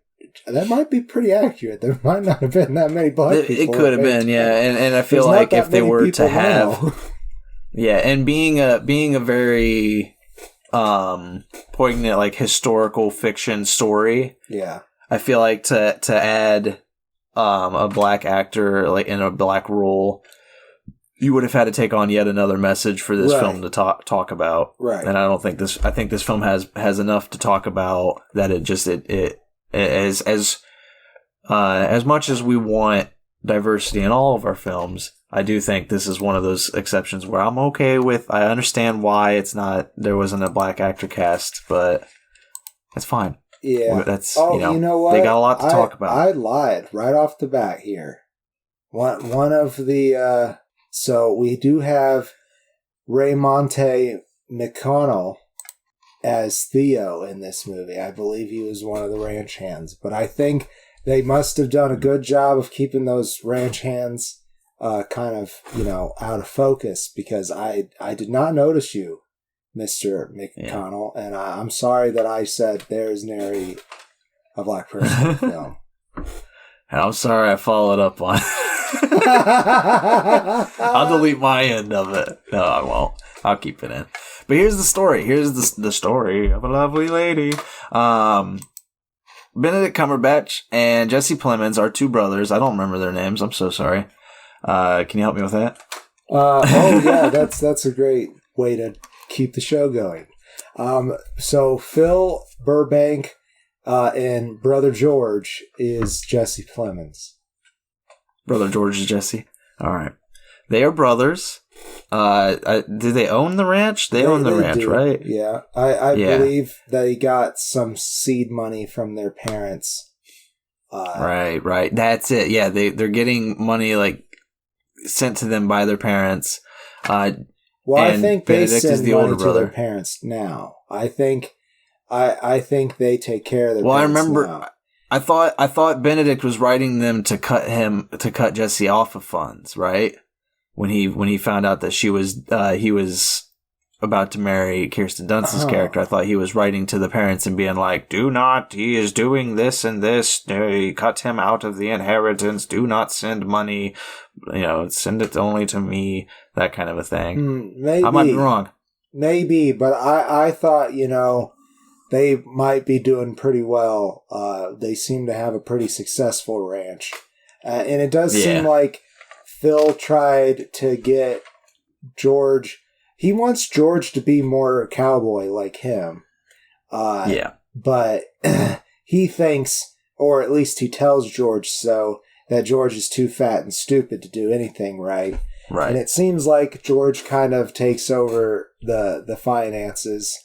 Speaker 2: might be pretty accurate. There might not have been that many black people.
Speaker 1: It could have been, yeah. And I feel like if they were to have, yeah, and being a very poignant, like, historical fiction story,
Speaker 2: yeah,
Speaker 1: I feel like to add a black actor, like, in a black role, you would have had to take on yet another message for this film to talk about.
Speaker 2: Right.
Speaker 1: And I think this film has enough to talk about that it as much as we want diversity in all of our films, I do think this is one of those exceptions where I'm okay with. I understand why there wasn't a black actor cast, but that's fine.
Speaker 2: Yeah,
Speaker 1: that's
Speaker 2: you know what?
Speaker 1: They got a lot to talk about.
Speaker 2: I lied right off the bat here. One of the so we do have Raymonte McConnell as Theo in this movie. I believe he was one of the ranch hands, but I think they must have done a good job of keeping those ranch hands kind of, out of focus, because I did not notice you, Mr. McConnell, and I'm sorry that I said there is nary a black person in the film.
Speaker 1: And I'm sorry I followed up on I'll delete my end of it. No, I won't. I'll keep it in. But here's the story. Here's the story of a lovely lady. Benedict Cumberbatch and Jesse Plemons are two brothers. I don't remember their names. I'm so sorry. Can you help me with that?
Speaker 2: Yeah, that's a great way to keep the show going. So Phil Burbank and Brother George is Jesse Plemons.
Speaker 1: Brother George is Jesse. All right. They are brothers. Do they own the ranch? They own the ranch, do. Right?
Speaker 2: Yeah. I believe they got some seed money from their parents.
Speaker 1: Right. That's it. Yeah, they're getting money, like, sent to them by their parents.
Speaker 2: I think Benedict they send money to their parents now. I think they take care of their parents. Well, I remember now.
Speaker 1: I thought Benedict was writing them to cut Jesse off of funds, right? When he found out that he was about to marry Kirsten Dunst's character, I thought he was writing to the parents and being like, he is doing this and this, cut him out of the inheritance, do not send money, send it only to me, that kind of a thing.
Speaker 2: Maybe.
Speaker 1: I might be wrong.
Speaker 2: Maybe, but I thought, they might be doing pretty well. They seem to have a pretty successful ranch. And it does seem like Phil tried to get George. He wants George to be more cowboy like him. But he thinks, or at least he tells George so, that George is too fat and stupid to do anything right.
Speaker 1: Right.
Speaker 2: And it seems like George kind of takes over the finances.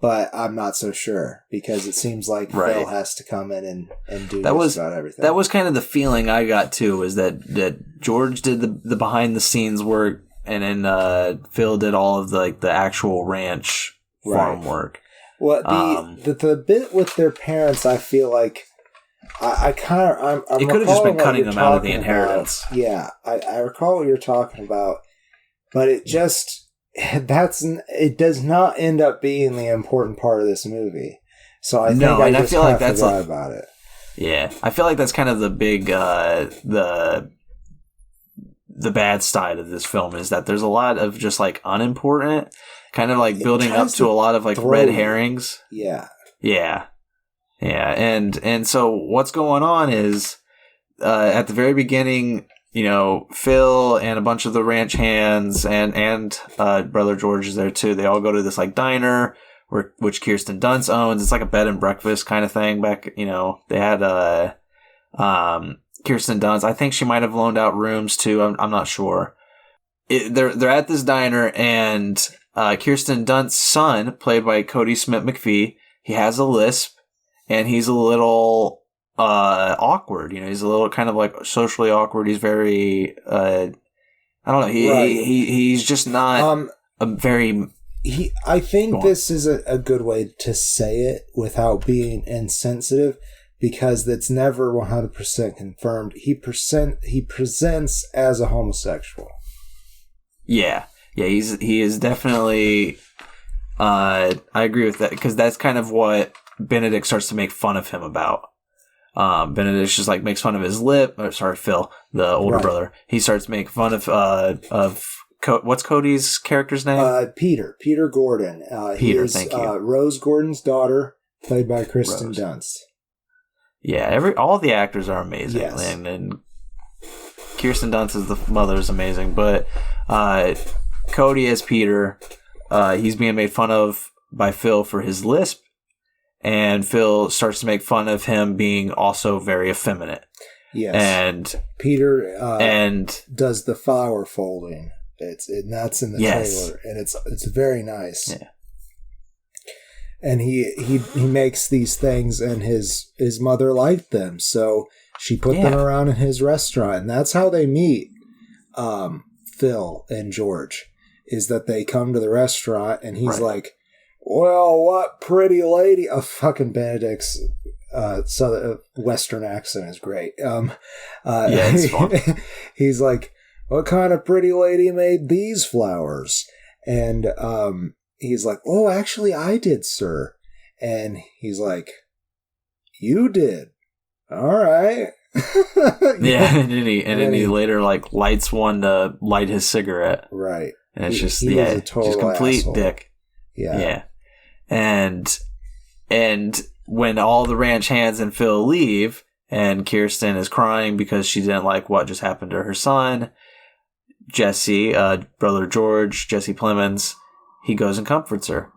Speaker 2: But I'm not so sure, because it seems like Phil has to come in and do just about everything.
Speaker 1: That was kind of the feeling I got too, was that George did the behind the scenes work, and then Phil did all of the actual ranch farm work.
Speaker 2: Well, the bit with their parents, I feel like I'm it
Speaker 1: could have just been cutting them out of the inheritance.
Speaker 2: Yeah, I recall what you're talking about, but it just. It does not end up being the important part of this movie. So I feel like that's about it.
Speaker 1: Yeah, I feel like that's kind of the big the bad side of this film, is that there's a lot of just like unimportant, kind of like building up to a lot of like red herrings.
Speaker 2: Yeah.
Speaker 1: And so what's going on is at the very beginning, Phil and a bunch of the ranch hands and Brother George is there too. They all go to this like diner which Kirsten Dunst owns. It's like a bed and breakfast kind of thing. Back, they had Kirsten Dunst. I think she might have loaned out rooms too. I'm not sure. They're at this diner, and Kirsten Dunst's son, played by Cody Smith McPhee, he has a lisp, and he's a little awkward. He's a little kind of like socially awkward. He's very I don't know. He's just not a very.
Speaker 2: I think this is a good way to say it without being insensitive, because that's never 100% confirmed. He presents as a homosexual.
Speaker 1: Yeah. He is definitely I agree with that, because that's kind of what Benedict starts to make fun of him about. Benedict just like makes fun of his lip. Or, sorry, Phil, the older brother. He starts to make fun of what's Cody's character's name?
Speaker 2: Peter Gordon.
Speaker 1: Peter, thank you.
Speaker 2: Rose Gordon's daughter, played by Kristen Dunst.
Speaker 1: Yeah, all the actors are amazing.
Speaker 2: Yes.
Speaker 1: And Kirsten Dunst as the mother is amazing. But Cody as Peter, he's being made fun of by Phil for his lisp. And Phil starts to make fun of him being also very effeminate.
Speaker 2: Yes.
Speaker 1: And
Speaker 2: Peter does the flower folding. That's in the trailer, and it's very nice.
Speaker 1: Yeah.
Speaker 2: And he makes these things, and his mother liked them, so she put them around in his restaurant, and that's how they meet. Phil and George, is that they come to the restaurant, and he's like, "Well, what pretty lady!" A fucking Benedict's southern Western accent is great.
Speaker 1: It's fun.
Speaker 2: He's like, "What kind of pretty lady made these flowers?" And he's like, "Oh, actually, I did, sir." And he's like, "You did? All right."
Speaker 1: Yeah, and then he later like lights one to light his cigarette.
Speaker 2: Right.
Speaker 1: And it's just
Speaker 2: a total
Speaker 1: just complete
Speaker 2: asshole.
Speaker 1: dick.
Speaker 2: Yeah.
Speaker 1: And when all the ranch hands and Phil leave, and Kirsten is crying because she didn't like what just happened to her son, Jesse, brother George, Jesse Plemons, he goes and comforts her.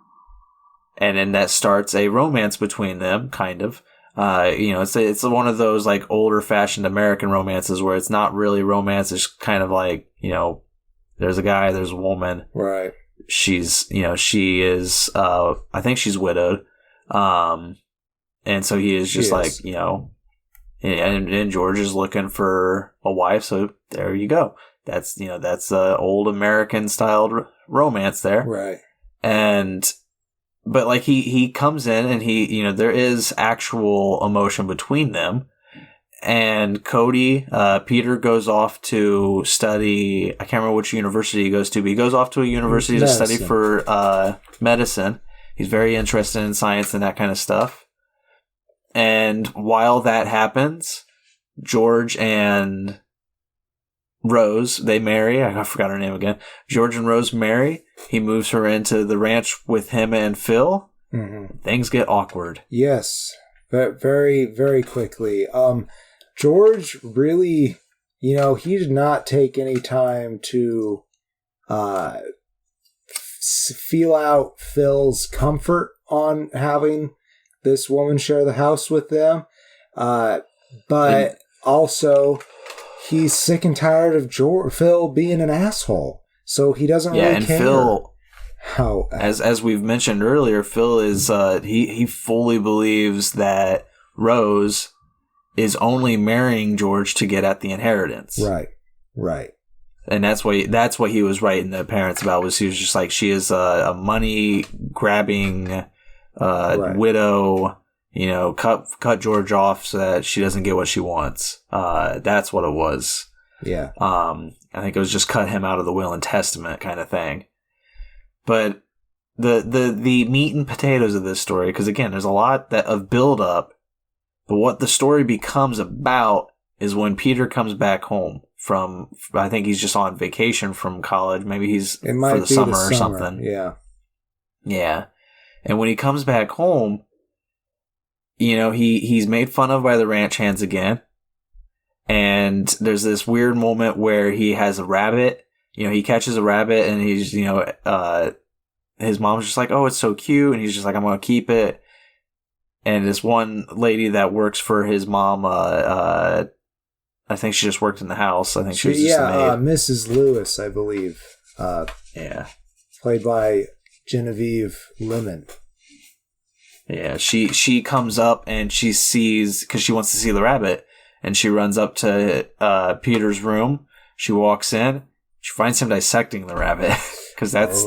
Speaker 1: And then that starts a romance between them, kind of. It's one of those like older fashioned American romances where it's not really romance. It's kind of like, there's a guy, there's a woman.
Speaker 2: Right.
Speaker 1: She's, she is, I think she's widowed. And so he is just like, and George is looking for a wife. So there you go. That's old American styled romance there.
Speaker 2: Right.
Speaker 1: But like he comes in and there is actual emotion between them. And Cody, Peter goes off to study, I can't remember which university he goes to, but he goes off to a university to study for medicine. He's very interested in science and that kind of stuff. And while that happens, George and Rose, they marry. I forgot her name again. George and Rose marry. He moves her into the ranch with him and Phil. Mm-hmm. Things get awkward.
Speaker 2: Yes. Very, very quickly. George really, he did not take any time to feel out Phil's comfort on having this woman share the house with them. But also, he's sick and tired of Phil being an asshole. So he doesn't really care.
Speaker 1: Phil, as we've mentioned earlier, Phil is he fully believes that Rose is only marrying George to get at the inheritance.
Speaker 2: Right.
Speaker 1: And that's what he was writing the parents about. Was he was just like, she is a money grabbing widow. Cut George off so that she doesn't get what she wants. That's what it was.
Speaker 2: Yeah.
Speaker 1: I think it was just cut him out of the will and testament kind of thing. But the meat and potatoes of this story, because again, there's a lot of build up, but what the story becomes about is when Peter comes back home from, I think he's just on vacation from college. Maybe he's for the summer or something.
Speaker 2: Yeah.
Speaker 1: Yeah. And when he comes back home, he's made fun of by the ranch hands again. And there's this weird moment where he has a rabbit. He catches a rabbit and he's, his mom's just like, "Oh, it's so cute." And he's just like, "I'm going to keep it." And this one lady that works for his mom, I think she just worked in the house. I think she was just a maid.
Speaker 2: Mrs. Lewis, I believe. Played by Genevieve Lemon.
Speaker 1: Yeah, she comes up and she sees, because she wants to see the rabbit, and she runs up to Peter's room. She walks in. She finds him dissecting the rabbit, because that's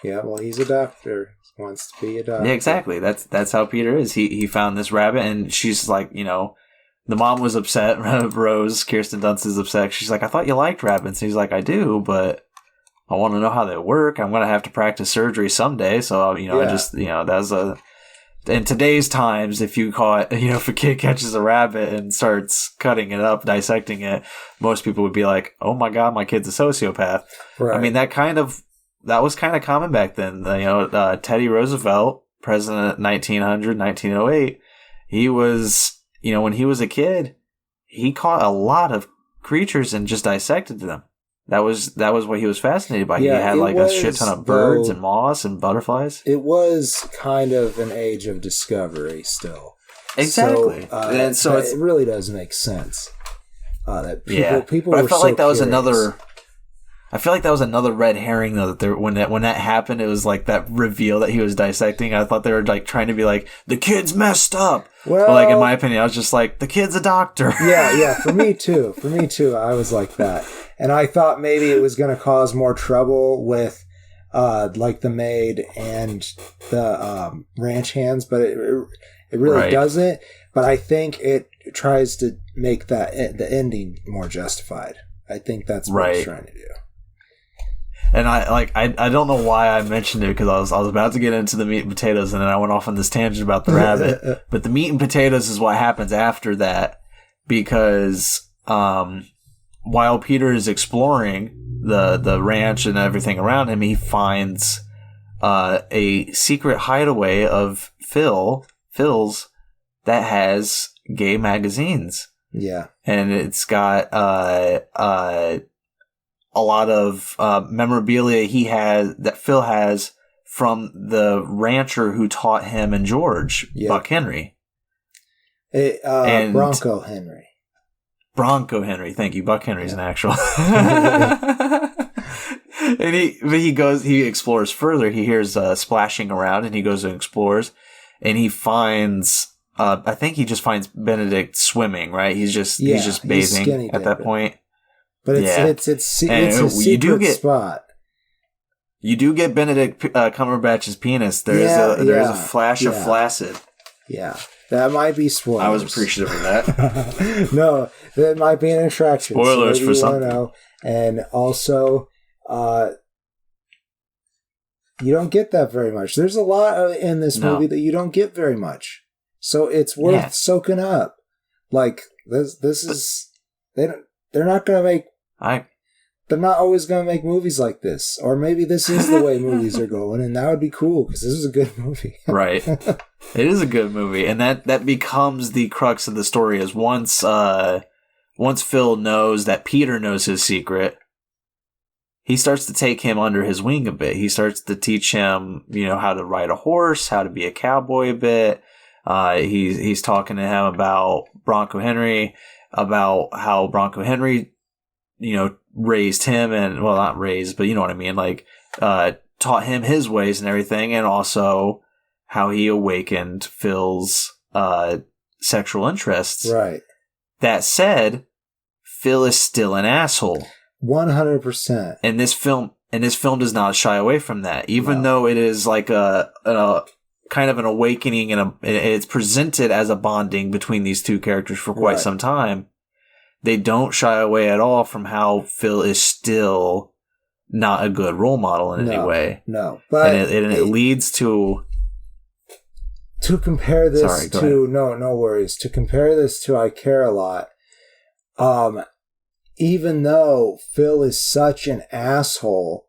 Speaker 2: yeah. Well, he's a doctor. He wants to be a doctor.
Speaker 1: Yeah, exactly. That's how Peter is. He found this rabbit, and she's like, the mom was upset. Rose, Kirsten Dunst is upset. She's like, "I thought you liked rabbits." And he's like, "I do, but I want to know how they work. I'm going to have to practice surgery someday. So, I just, that's in today's times, if you caught, if a kid catches a rabbit and starts cutting it up, dissecting it, most people would be like, oh my God, my kid's a sociopath. Right. I mean, that was kind of common back then. Teddy Roosevelt, president 1908, he was, when he was a kid, he caught a lot of creatures and just dissected them. That was what he was fascinated by. Yeah, he had a shit ton of birds and moths and butterflies.
Speaker 2: It was kind of an age of discovery still.
Speaker 1: Exactly.
Speaker 2: And so it really does make sense. That people
Speaker 1: but
Speaker 2: were I felt like that
Speaker 1: curious. I feel like that was another red herring though. That when that happened, it was like that reveal that he was dissecting. I thought they were trying to be like, the kid's messed up. Well, but in my opinion, I was just like, the kid's a doctor.
Speaker 2: Yeah. For me too. I was like that. And I thought maybe it was going to cause more trouble with, the maid and the ranch hands, but it really doesn't. But I think it tries to make the ending more justified. I think that's what it's trying to do.
Speaker 1: And I don't know why I mentioned it, because I was about to get into the meat and potatoes, and then I went off on this tangent about the rabbit. But the meat and potatoes is what happens after that, because while Peter is exploring the ranch and everything around him, he finds a secret hideaway of Phil's that has gay magazines.
Speaker 2: Yeah.
Speaker 1: And it's got a lot of memorabilia that Phil has from the rancher who taught him and George, Buck Henry.
Speaker 2: Bronco Henry.
Speaker 1: Bronco Henry, thank you. Buck Henry's an actual. And he explores further. He hears splashing around, and he goes and explores, and he finds. I think he just finds Benedict swimming. Right, he's just bathing at that point.
Speaker 2: But it's a secret spot.
Speaker 1: You do get Benedict Cumberbatch's penis. There's a flash of flaccid.
Speaker 2: Yeah. That might be spoilers.
Speaker 1: I was appreciative of that.
Speaker 2: No, that might be an attraction.
Speaker 1: Spoilers for something.
Speaker 2: Know. And also, you don't get that very much. There's a lot in this movie that you don't get very much. So it's worth soaking up. Like, this is... They're not going to make... They're not always going to make movies like this. Or maybe this is the way movies are going, and that would be cool, because this is a good movie.
Speaker 1: Right. It is a good movie, and that becomes the crux of the story, is once Phil knows that Peter knows his secret, he starts to take him under his wing a bit. He starts to teach him, how to ride a horse, how to be a cowboy a bit. He's talking to him about Bronco Henry, about how Bronco Henry, raised him, and well, not raised, but you know what I mean, taught him his ways and everything, and also how he awakened Phil's sexual interests.
Speaker 2: Right.
Speaker 1: That said, Phil is still an asshole.
Speaker 2: 100%.
Speaker 1: And this film does not shy away from that, even though it is like a kind of an awakening, and it's presented as a bonding between these two characters for quite some time. They don't shy away at all from how Phil is still not a good role model in any way.
Speaker 2: No, but
Speaker 1: it leads to.
Speaker 2: To compare this no worries. To compare this to I Care a Lot, even though Phil is such an asshole,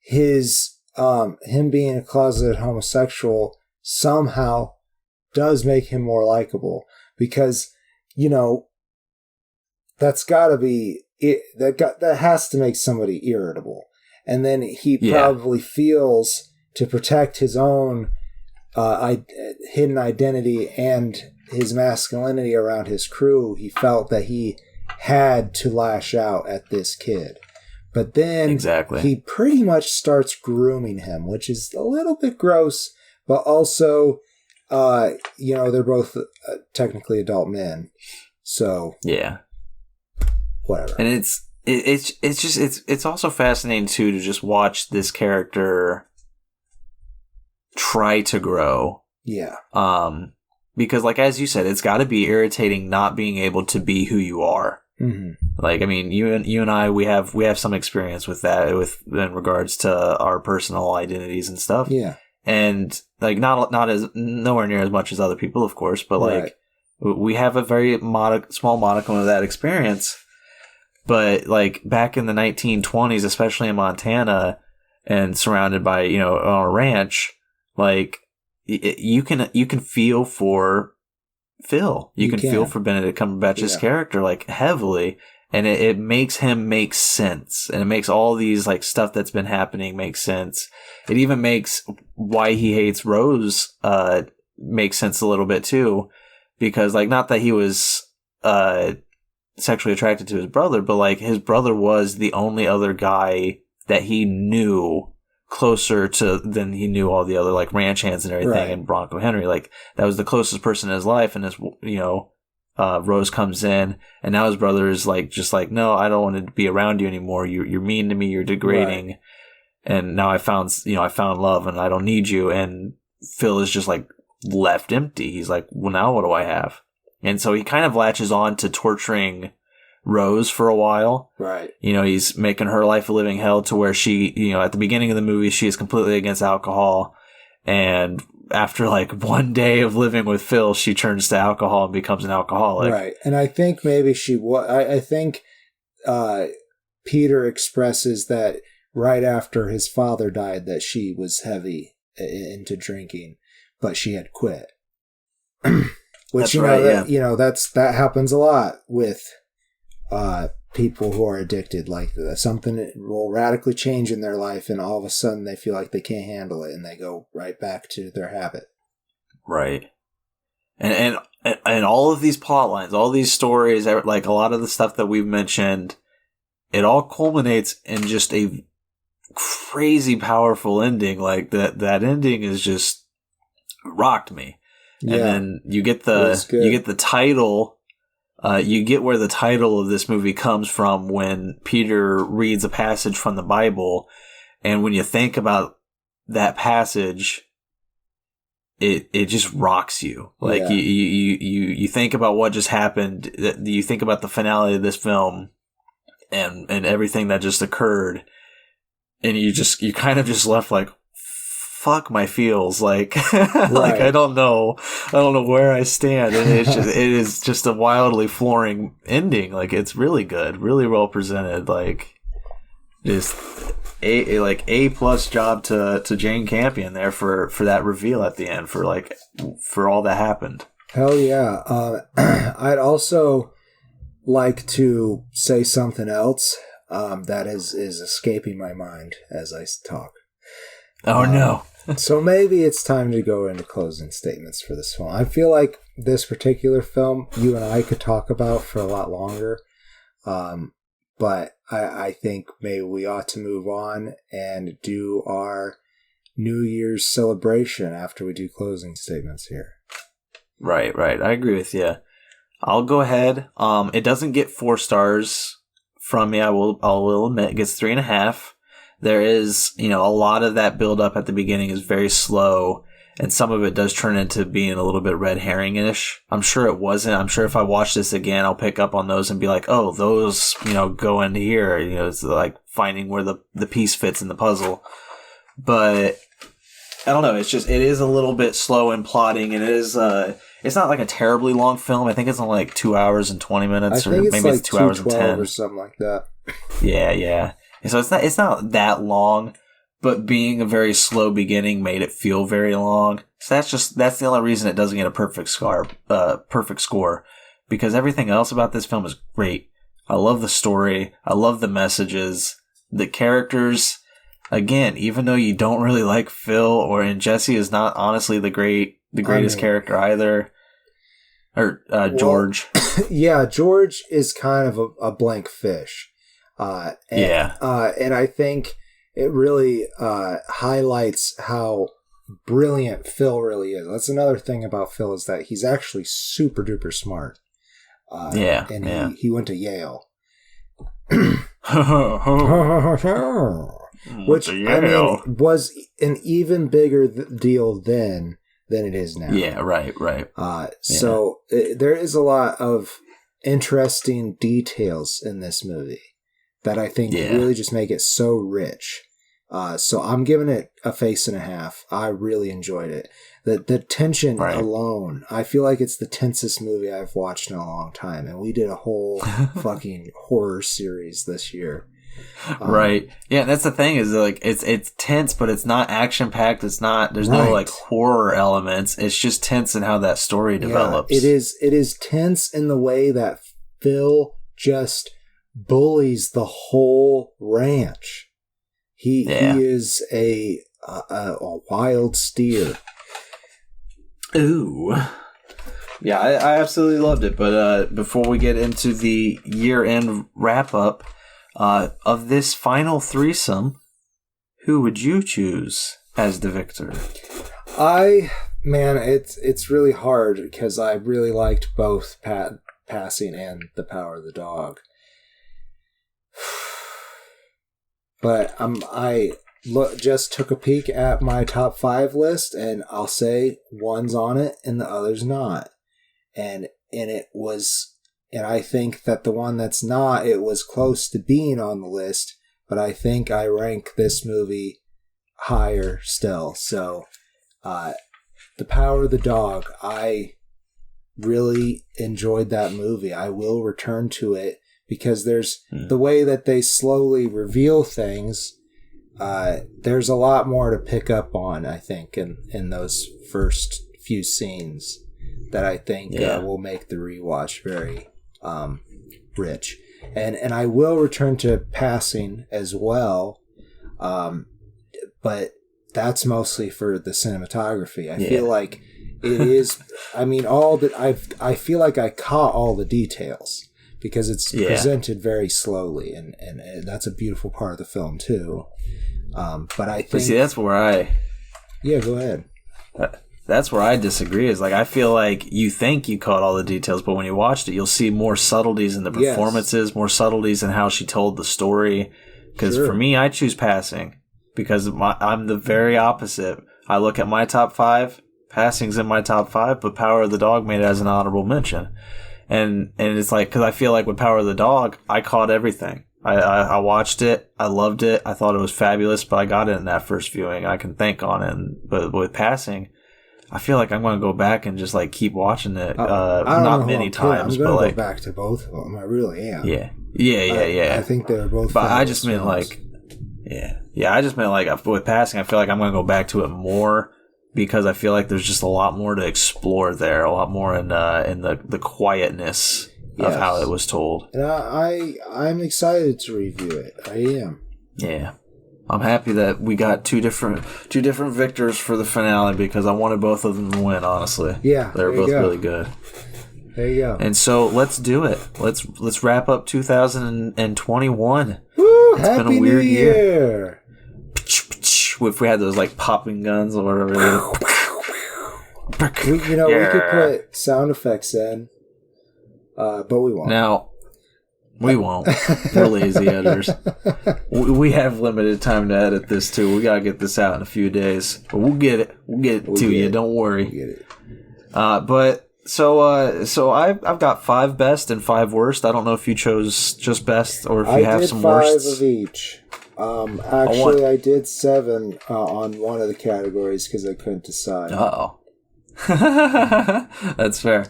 Speaker 2: him being a closeted homosexual somehow does make him more likable, because that's got to be it. That has to make somebody irritable, and then he probably feels, to protect his own hidden identity and his masculinity around his crew, he felt that he had to lash out at this kid. But then he pretty much starts grooming him, which is a little bit gross, but also, they're both technically adult men, so whatever.
Speaker 1: And it's also fascinating too to just watch this character try to grow.
Speaker 2: Yeah.
Speaker 1: Because as you said, it's got to be irritating not being able to be who you are.
Speaker 2: Mm-hmm.
Speaker 1: Like, I mean, you and I, we have some experience with that in regards to our personal identities and stuff.
Speaker 2: Yeah.
Speaker 1: And like, not as nowhere near as much as other people, of course, but like we have a very small modicum of that experience. But like back in the 1920s, especially in Montana and surrounded by, you know, on a ranch, like you can feel for Phil. You can feel for Benedict Cumberbatch's character like heavily, and it makes him make sense, and it makes all these like stuff that's been happening make sense. It even makes why he hates Rose make sense a little bit too, because like not that he was sexually attracted to his brother, but like his brother was the only other guy that he knew closer to than he knew all the other like ranch hands and everything, and Bronco Henry. Like that was the closest person in his life, and his, you know, Rose comes in, and now his brother is like just like, no, I don't want to be around you anymore. You're mean to me. You're degrading. And now I found love, and I don't need you. And Phil is just like left empty. He's like, well, now what do I have? And so he kind of latches on to torturing Rose for a while.
Speaker 2: Right.
Speaker 1: You know, he's making her life a living hell to where she, you know, at the beginning of the movie, she is completely against alcohol. And after like one day of living with Phil, she turns to alcohol and becomes an alcoholic.
Speaker 2: Right. And I think maybe I think Peter expresses that right after his father died that she was heavy into drinking, but she had quit. Which, that happens a lot with people who are addicted. Like something will radically change in their life, and all of a sudden they feel like they can't handle it, and they go right back to their habit.
Speaker 1: Right. And all of these plot lines, all these stories, like a lot of the stuff that we've mentioned, it all culminates in just a crazy powerful ending. Like that ending is just rocked me. Yeah. And then you get the title. You get where the title of this movie comes from when Peter reads a passage from the Bible, and when you think about that passage, it just rocks you. Like you think about what just happened. You think about the finale of this film, and everything that just occurred, and you kind of just left like, fuck my feels, like like I don't know where I stand, and it is just a wildly flooring ending. Like it's really good, really well presented. Like just a plus job to Jane Campion there for that reveal at the end, for all that happened.
Speaker 2: Hell yeah. I'd also like to say something else that is escaping my mind as I talk.
Speaker 1: Oh no.
Speaker 2: So maybe it's time to go into closing statements for this film. I feel like this particular film you and I could talk about for a lot longer. But I think maybe we ought to move on and do our New Year's celebration after we do closing statements here.
Speaker 1: Right. I agree with you. I'll go ahead. It doesn't get 4 stars from me. I will admit it gets 3.5. There is, a lot of that build up at the beginning is very slow, and some of it does turn into being a little bit red herring-ish. I'm sure it wasn't. I'm sure if I watch this again, I'll pick up on those and be like, oh, those, go into here. It's like finding where the piece fits in the puzzle. But I don't know. It is a little bit slow in plotting, and it is, it's not like a terribly long film. I think it's only like 2 hours and 20 minutes, or maybe
Speaker 2: like
Speaker 1: it's 2 hours and 10
Speaker 2: or something like that.
Speaker 1: Yeah. So it's not that long, but being a very slow beginning made it feel very long. So that's the only reason it doesn't get a perfect score, because everything else about this film is great. I love the story. I love the messages, the characters. Again, even though you don't really like Phil and Jesse is not honestly the greatest character either. Or George.
Speaker 2: Yeah, George is kind of a blank fish. And I think it really highlights how brilliant Phil really is. That's another thing about Phil, is that he's actually super duper smart. He went to Yale. Which, I mean, was an even bigger deal then than it is now.
Speaker 1: Yeah, right.
Speaker 2: So there is a lot of interesting details in this movie that I think really just make it so rich. So I'm giving it a 5.5. I really enjoyed it. The tension alone, I feel like it's the tensest movie I've watched in a long time. And we did a whole fucking horror series this year.
Speaker 1: Right. Yeah, that's the thing is like it's tense, but it's not action packed. It's not. There's no like horror elements. It's just tense in how that story develops.
Speaker 2: It is tense in the way that Phil just bullies the whole ranch. He is a wild steer.
Speaker 1: Ooh. Yeah, I absolutely loved it. But before we get into the year-end wrap-up of this final threesome, who would you choose as the victor?
Speaker 2: It's really hard because I really liked both Passing and The Power of the Dog. But just took a peek at my top 5 list, and I'll say one's on it and the other's not. And I think that the one that's not, it was close to being on the list, but I think I rank this movie higher still. So, The Power of the Dog, I really enjoyed that movie. I will return to it because there's the way that they slowly reveal things. There's a lot more to pick up on, I think, in those first few scenes that I think will make the rewatch very rich. And I will return to Passing as well, but that's mostly for the cinematography. I feel like it is. I mean, I feel like I caught all the details because it's presented very slowly, and that's a beautiful part of the film too. But I think
Speaker 1: that's where
Speaker 2: go ahead.
Speaker 1: That's where I disagree. Is like I feel like you think you caught all the details, but when you watched it, you'll see more subtleties in the performances, more subtleties in how she told the story. Because for me, I choose Passing because I'm the very opposite. I look at my top 5. Passing's in my top 5, but Power of the Dog made it as an honorable mention. And it's like, because I feel like with Power of the Dog, I caught everything. I watched it. I loved it. I thought it was fabulous, but I got it in that first viewing. I can think on it. But with Passing, I feel like I'm going to go back and just like keep watching it. Not many times, but like
Speaker 2: go back to both of them. I really am.
Speaker 1: Yeah. I
Speaker 2: think they're both.
Speaker 1: But I just meant like, I just meant like with Passing, I feel like I'm going to go back to it more. Because I feel like there's just a lot more to explore there, a lot more in the quietness of how it was told.
Speaker 2: And I'm excited to review it. I am.
Speaker 1: Yeah, I'm happy that we got two different victors for the finale because I wanted both of them to win. Honestly,
Speaker 2: yeah,
Speaker 1: they're both really good.
Speaker 2: There you go.
Speaker 1: And so let's do it. Let's wrap up 2021.
Speaker 2: Woo! It's been a weird year.
Speaker 1: If we had those like popping guns or whatever.
Speaker 2: We could put sound effects in, but we won't.
Speaker 1: Now, we won't. We're lazy editors. We have limited time to edit this too. We gotta get this out in a few days, but we'll get it. We'll get it to you. Don't worry.
Speaker 2: We'll get it.
Speaker 1: But so I've got 5 best and 5 worst. I don't know if you chose just best or if you have some worsts.
Speaker 2: I did 5 of each. Actually, I did 7 on one of the categories because I couldn't decide.
Speaker 1: Uh-oh. That's fair.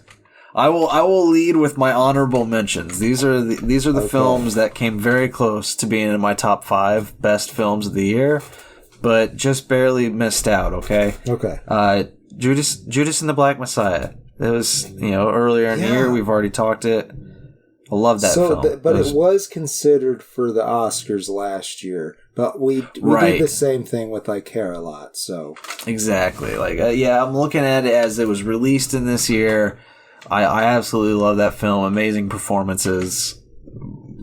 Speaker 1: I will lead with my honorable mentions. These are the films that came very close to being in my top 5 best films of the year, but just barely missed out. Okay. Judas and the Black Messiah. It was earlier in the year. We've already talked it. I love that film.
Speaker 2: It was considered for the Oscars last year, but we did the same thing with I Care a Lot. So
Speaker 1: exactly, I'm looking at it as it was released in this year. I absolutely love that film. Amazing performances,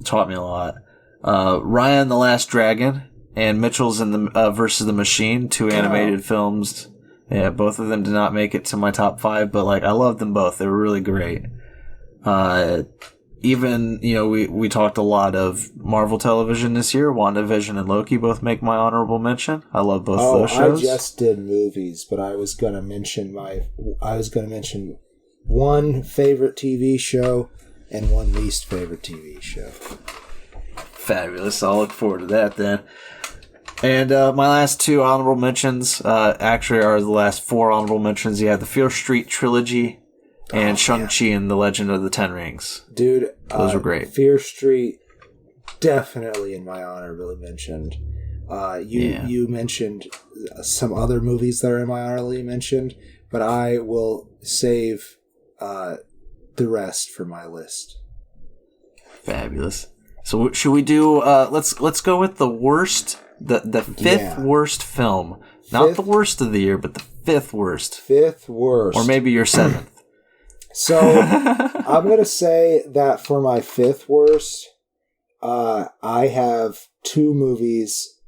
Speaker 1: taught me a lot. Raya and the Last Dragon and Mitchell's in the versus the Machine, 2 animated films. Yeah, both of them did not make it to my top 5, but I love them both. They were really great. Even, we talked a lot of Marvel television this year. WandaVision and Loki both make my honorable mention. I love both of those shows.
Speaker 2: I just did movies, but I was going to mention one favorite TV show and one least favorite TV show.
Speaker 1: Fabulous. I'll look forward to that then. And my last 2 honorable mentions actually are the last 4 honorable mentions. You have the Fear Street trilogy and Shang-Chi and the Legend of the Ten Rings.
Speaker 2: Dude,
Speaker 1: those were great.
Speaker 2: Fear Street, definitely in my honorable mentioned. You mentioned some other movies that are in my honorably mentioned, but I will save the rest for my list.
Speaker 1: Fabulous. So should we do? Let's go with the worst, the 5th worst film, not the worst of the year, but the 5th worst.
Speaker 2: 5th worst,
Speaker 1: or maybe your 7th.
Speaker 2: So I'm gonna say that for my 5th worst, I have 2 movies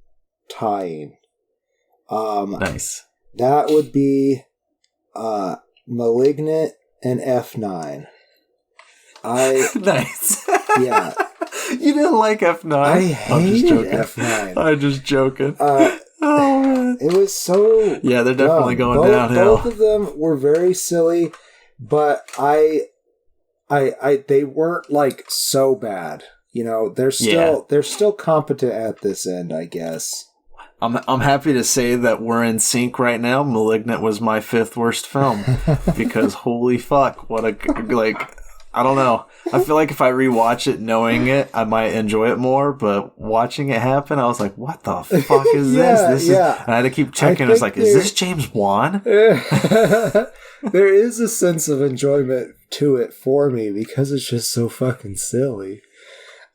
Speaker 2: tying.
Speaker 1: Nice.
Speaker 2: That would be Malignant and F9.
Speaker 1: Nice.
Speaker 2: Yeah.
Speaker 1: You didn't like F9?
Speaker 2: I hated F9.
Speaker 1: I'm just joking. Oh, man.
Speaker 2: It was so
Speaker 1: Yeah, they're definitely
Speaker 2: dumb.
Speaker 1: going downhill.
Speaker 2: Both of them were very silly, but they weren't like so bad. You know, they're still competent at this end, I guess.
Speaker 1: I'm happy to say that we're in sync right now. Malignant was my 5th worst film because holy fuck, what a I don't know. I feel like if I rewatch it knowing it, I might enjoy it more, but watching it happen, I was like, what the fuck is this? And I had to keep checking. I was like, is this James Wan?
Speaker 2: There is a sense of enjoyment to it for me because it's just so fucking silly.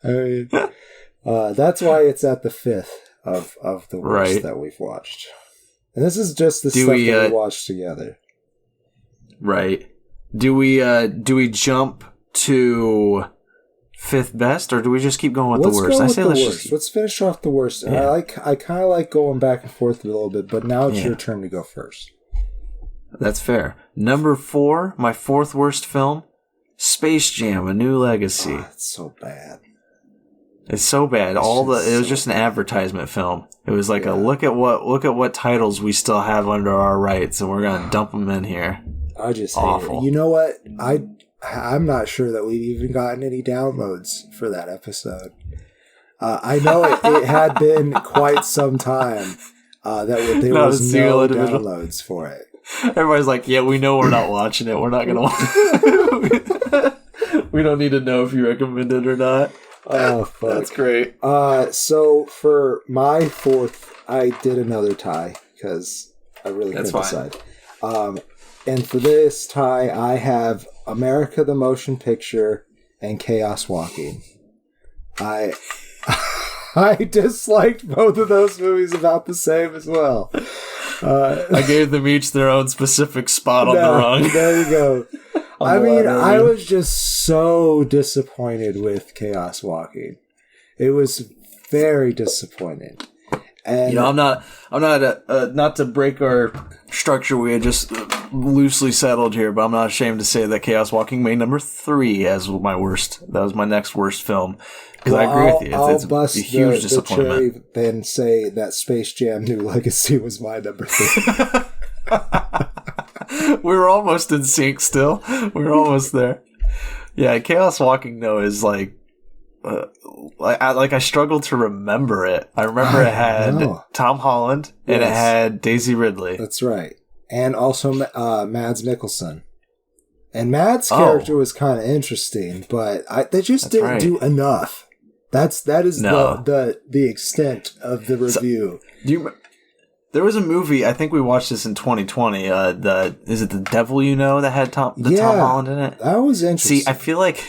Speaker 2: I mean, that's why it's at the 5th of the worst that we've watched. And this is just the stuff that we watched together.
Speaker 1: Right. Do we jump to 5th best, or do we just keep going with the worst?
Speaker 2: Let's finish off the worst. Yeah. I kind of like going back and forth a little bit, but now it's your turn to go first.
Speaker 1: That's fair. Number 4, my 4th worst film, Space Jam: A New Legacy.
Speaker 2: Oh, it's so bad.
Speaker 1: It's so bad. It was just an advertisement film. It was like a look at what titles we still have under our rights, and we're gonna dump them in here.
Speaker 2: I just hate it. You know what? I'm not sure that we've even gotten any downloads for that episode. I know it had been quite some time that there was no downloads for it.
Speaker 1: Everybody's like, yeah, we know we're not watching it. We're not going to watch it. We don't need to know if you recommend it or not.
Speaker 2: Oh, fuck.
Speaker 1: That's great.
Speaker 2: So for my 4th, I did another tie because I really couldn't decide. And for this tie, I have America the Motion Picture and Chaos Walking. I disliked both of those movies about the same as well.
Speaker 1: I gave them each their own specific spot on the rung.
Speaker 2: There you go. I was just so disappointed with Chaos Walking. It was very disappointing. And
Speaker 1: I'm not not to break our structure we had just loosely settled here, but I'm not ashamed to say that Chaos Walking made number 3 as my worst. That was my next worst film. Because I agree with you. It's a huge disappointment.
Speaker 2: The cherry then say that Space Jam: New Legacy was my number 3.
Speaker 1: We were almost in sync still. We were almost there. Yeah, Chaos Walking though is like I struggled to remember it. I remember it had Tom Holland and it had Daisy Ridley.
Speaker 2: That's right. And also Mads Mikkelsen. And Mads' character was kind of interesting, but they just didn't do enough. That is the extent of the review.
Speaker 1: So, there was a movie, I think we watched this in 2020, is it The Devil You Know that had Tom Holland in it?
Speaker 2: That was interesting.
Speaker 1: See, I feel like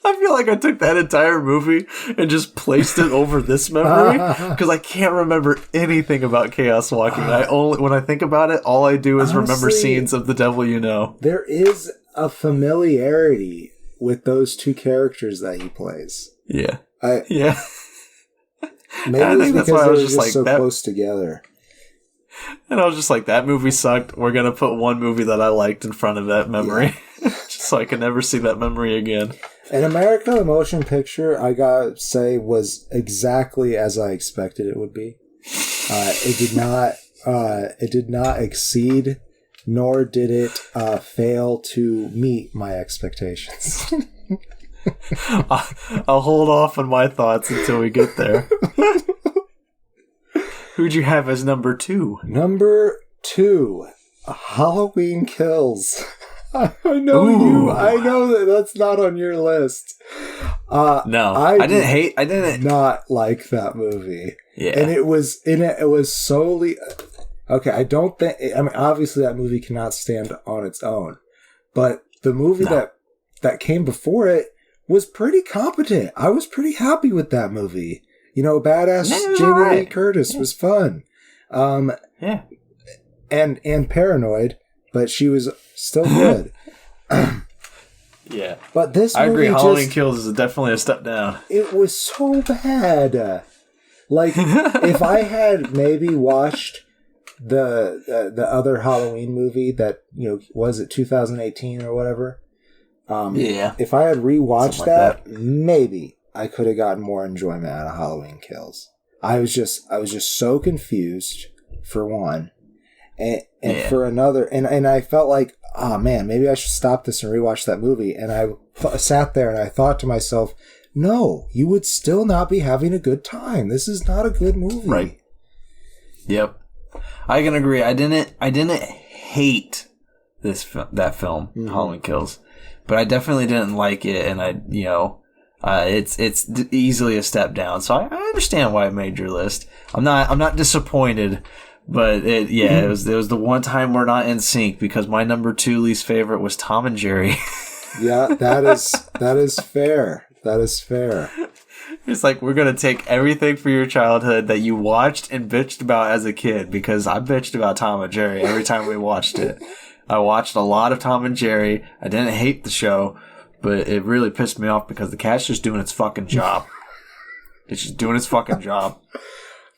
Speaker 1: I took that entire movie and just placed it over this memory because I can't remember anything about Chaos Walking. When I think about it, all I do is remember scenes of The Devil You Know.
Speaker 2: There is a familiarity with those 2 characters that he plays.
Speaker 1: Yeah.
Speaker 2: Maybe it's because they were just so close together.
Speaker 1: And I was just like, that movie sucked. We're going to put one movie that I liked in front of that memory. Yeah. Just so I can never see that memory again. And
Speaker 2: America the Motion Picture, I gotta say, was exactly as I expected it would be. It did not exceed, nor did it fail to meet my expectations.
Speaker 1: I'll hold off on my thoughts until we get there. Who'd you have as number 2?
Speaker 2: Number 2, Halloween Kills. I know I know that's not on your list.
Speaker 1: No, I didn't
Speaker 2: not like that movie.
Speaker 1: Yeah,
Speaker 2: and it was solely okay. I don't think. I mean, obviously, that movie cannot stand on its own, but the movie that came before it was pretty competent. I was pretty happy with that movie. You know, badass Jamie Lee Curtis was fun.
Speaker 1: Yeah,
Speaker 2: and paranoid, but she was still good.
Speaker 1: Yeah,
Speaker 2: but this
Speaker 1: I agree. Halloween Kills is definitely a step down.
Speaker 2: It was so bad. Like if I had maybe watched the other Halloween movie that was it 2018 or whatever. If I had rewatched that, maybe I could have gotten more enjoyment out of Halloween Kills. I was just so confused for one. And for another, and I felt like, oh man, maybe I should stop this and rewatch that movie. And I sat there and I thought to myself, no, you would still not be having a good time. This is not a good movie.
Speaker 1: Right. Yep. I can agree. I didn't hate that film, Halloween Kills, but I definitely didn't like it, and it's easily a step down. So I understand why it made your list. I'm not disappointed. But it was the one time we're not in sync because my number 2 least favorite was Tom and Jerry.
Speaker 2: Yeah, that is fair. That is fair.
Speaker 1: It's like we're gonna take everything from your childhood that you watched and bitched about as a kid, because I bitched about Tom and Jerry every time we watched it. I watched a lot of Tom and Jerry. I didn't hate the show, but it really pissed me off because the cat's just doing its fucking job. It's just doing its fucking job.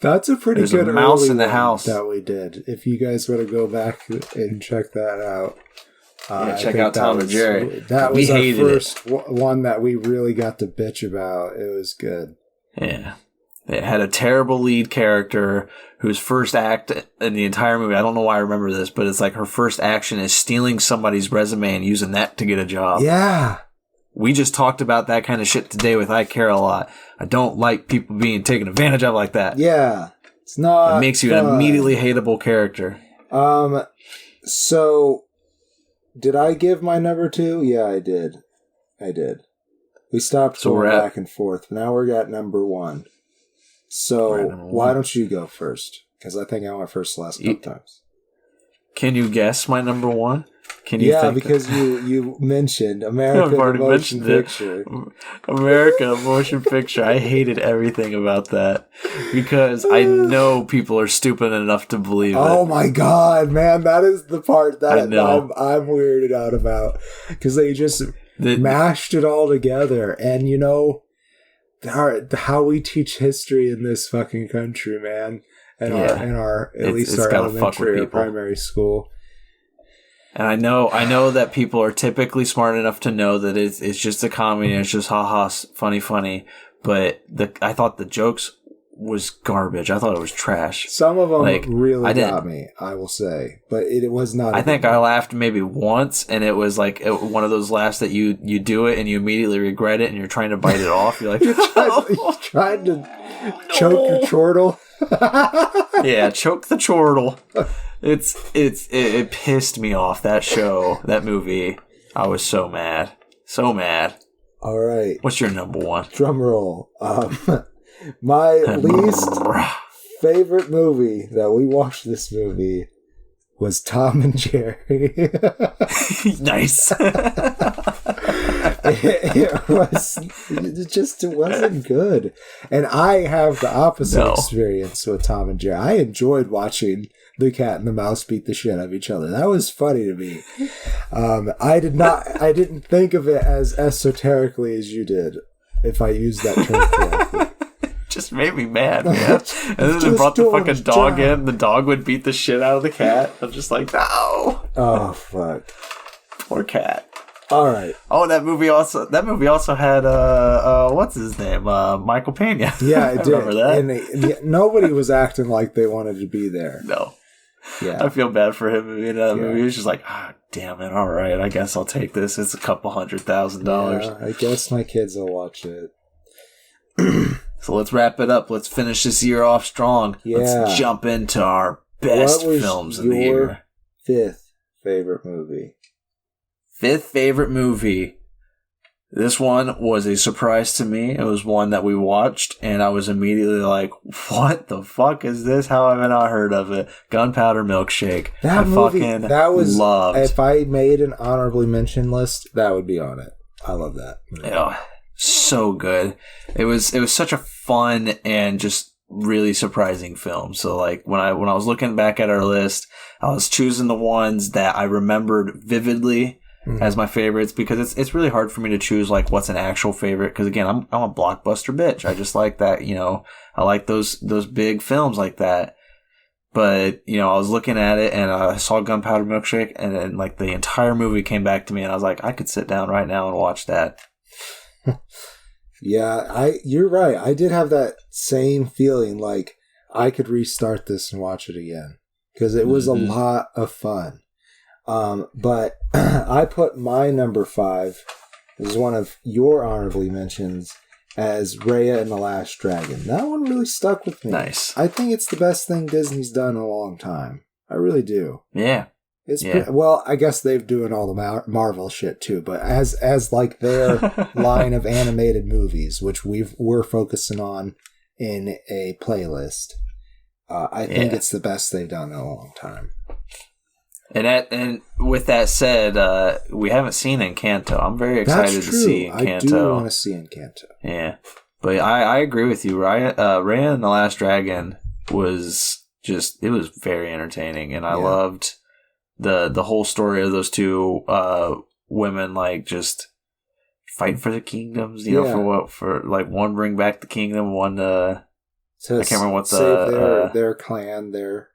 Speaker 2: That's a pretty good
Speaker 1: a mouse in the house
Speaker 2: that we did. If you guys want to go back and check that out,
Speaker 1: check out Tom and Jerry.
Speaker 2: That was our first one that we really got to bitch about. It was good.
Speaker 1: Yeah, it had a terrible lead character whose first act in the entire movie. I don't know why I remember this, but it's like her first action is stealing somebody's resume and using that to get a job.
Speaker 2: Yeah.
Speaker 1: We just talked about that kind of shit today with I Care a Lot. I don't like people being taken advantage of like that.
Speaker 2: Yeah. It's not.
Speaker 1: It makes you an immediately hateable character.
Speaker 2: So, did I give my number 2? Yeah, I did. We stopped going back and forth. Now we're at number 1. So, why don't you go first? Because I think I went first the last couple times.
Speaker 1: Can you guess my number 1? Can you think
Speaker 2: because you mentioned America the Motion Picture.
Speaker 1: America Motion Picture. I hated everything about that because I know people are stupid enough to believe it.
Speaker 2: Oh my god, man, that is the part that I'm weirded out about because they just mashed it all together, and how we teach history in this fucking country, man, and our at least our elementary or primary school.
Speaker 1: And I know that people are typically smart enough to know that it's just a comedy and it's just ha-ha, funny, but I thought the jokes was garbage. I thought it was trash.
Speaker 2: Some of them really got me, I will say, but it was not.
Speaker 1: I think I laughed maybe once, and it was like one of those laughs that you do it and you immediately regret it and you're trying to bite it off. You're like, you're
Speaker 2: trying to choke your chortle.
Speaker 1: Yeah, choke the chortle. It pissed me off, that movie. I was so mad.
Speaker 2: All right.
Speaker 1: What's your number 1?
Speaker 2: Drum roll. My least favorite movie that we watched this movie was Tom and Jerry.
Speaker 1: Nice.
Speaker 2: It wasn't good. And I have the opposite experience with Tom and Jerry. I enjoyed watching the cat and the mouse beat the shit out of each other. That was funny to me. I didn't think of it as esoterically as you did, if I used that term correctly.
Speaker 1: Just made me mad, man. And then they brought the fucking dog in. The dog would beat the shit out of the cat. I'm just like, no.
Speaker 2: Oh, fuck.
Speaker 1: Poor cat.
Speaker 2: All right.
Speaker 1: Oh, that movie also had what's his name? Michael Pena.
Speaker 2: Yeah, it did. Remember that? And nobody was acting like they wanted to be there.
Speaker 1: No.
Speaker 2: Yeah.
Speaker 1: I feel bad for him in that movie. He was just like, damn it, all right, I guess I'll take this. It's a couple $100,000.
Speaker 2: Yeah, I guess my kids will watch it.
Speaker 1: So let's wrap it up. Let's finish this year off strong.
Speaker 2: Yeah.
Speaker 1: Let's jump into our best films of the year.
Speaker 2: Fifth favorite movie?
Speaker 1: Fifth favorite movie. This one was a surprise to me. It was one that we watched, and I was immediately like, what the fuck is this? How have I not heard of it? Gunpowder Milkshake.
Speaker 2: That movie,
Speaker 1: fucking
Speaker 2: that was,
Speaker 1: loved.
Speaker 2: If I made an honorably mentioned list, that would be on it. I love that movie.
Speaker 1: Yeah, so good. It was such a fun and just really surprising film. So like when I was looking back at our list, I was choosing the ones that I remembered vividly as my favorites, because it's really hard for me to choose like what's an actual favorite, because again, I'm a blockbuster bitch. I just like that, I like those big films like that. But I was looking at it and I saw Gunpowder Milkshake, and then like the entire movie came back to me, and I was like, I could sit down right now and watch that.
Speaker 2: Yeah, you're right. I did have that same feeling, like I could restart this and watch it again, because it was a lot of fun. But I put my number 5 as one of your honorably mentions as Raya and the Last Dragon. That one really stuck with me.
Speaker 1: Nice.
Speaker 2: I think it's the best thing Disney's done in a long time. I really do.
Speaker 1: Yeah.
Speaker 2: Well, I guess they're doing all the Marvel shit too, but as like their line of animated movies, which we're focusing on in a playlist, I think it's the best they've done in a long time.
Speaker 1: And with that said, we haven't seen Encanto. I'm very excited to see Encanto.
Speaker 2: I do want to see Encanto.
Speaker 1: Yeah, but I agree with you. Raya and the Last Dragon was very entertaining, and I loved the whole story of those two women, like just fighting for the kingdoms. For like one bring back the kingdom, one I can't remember what
Speaker 2: save their clan, their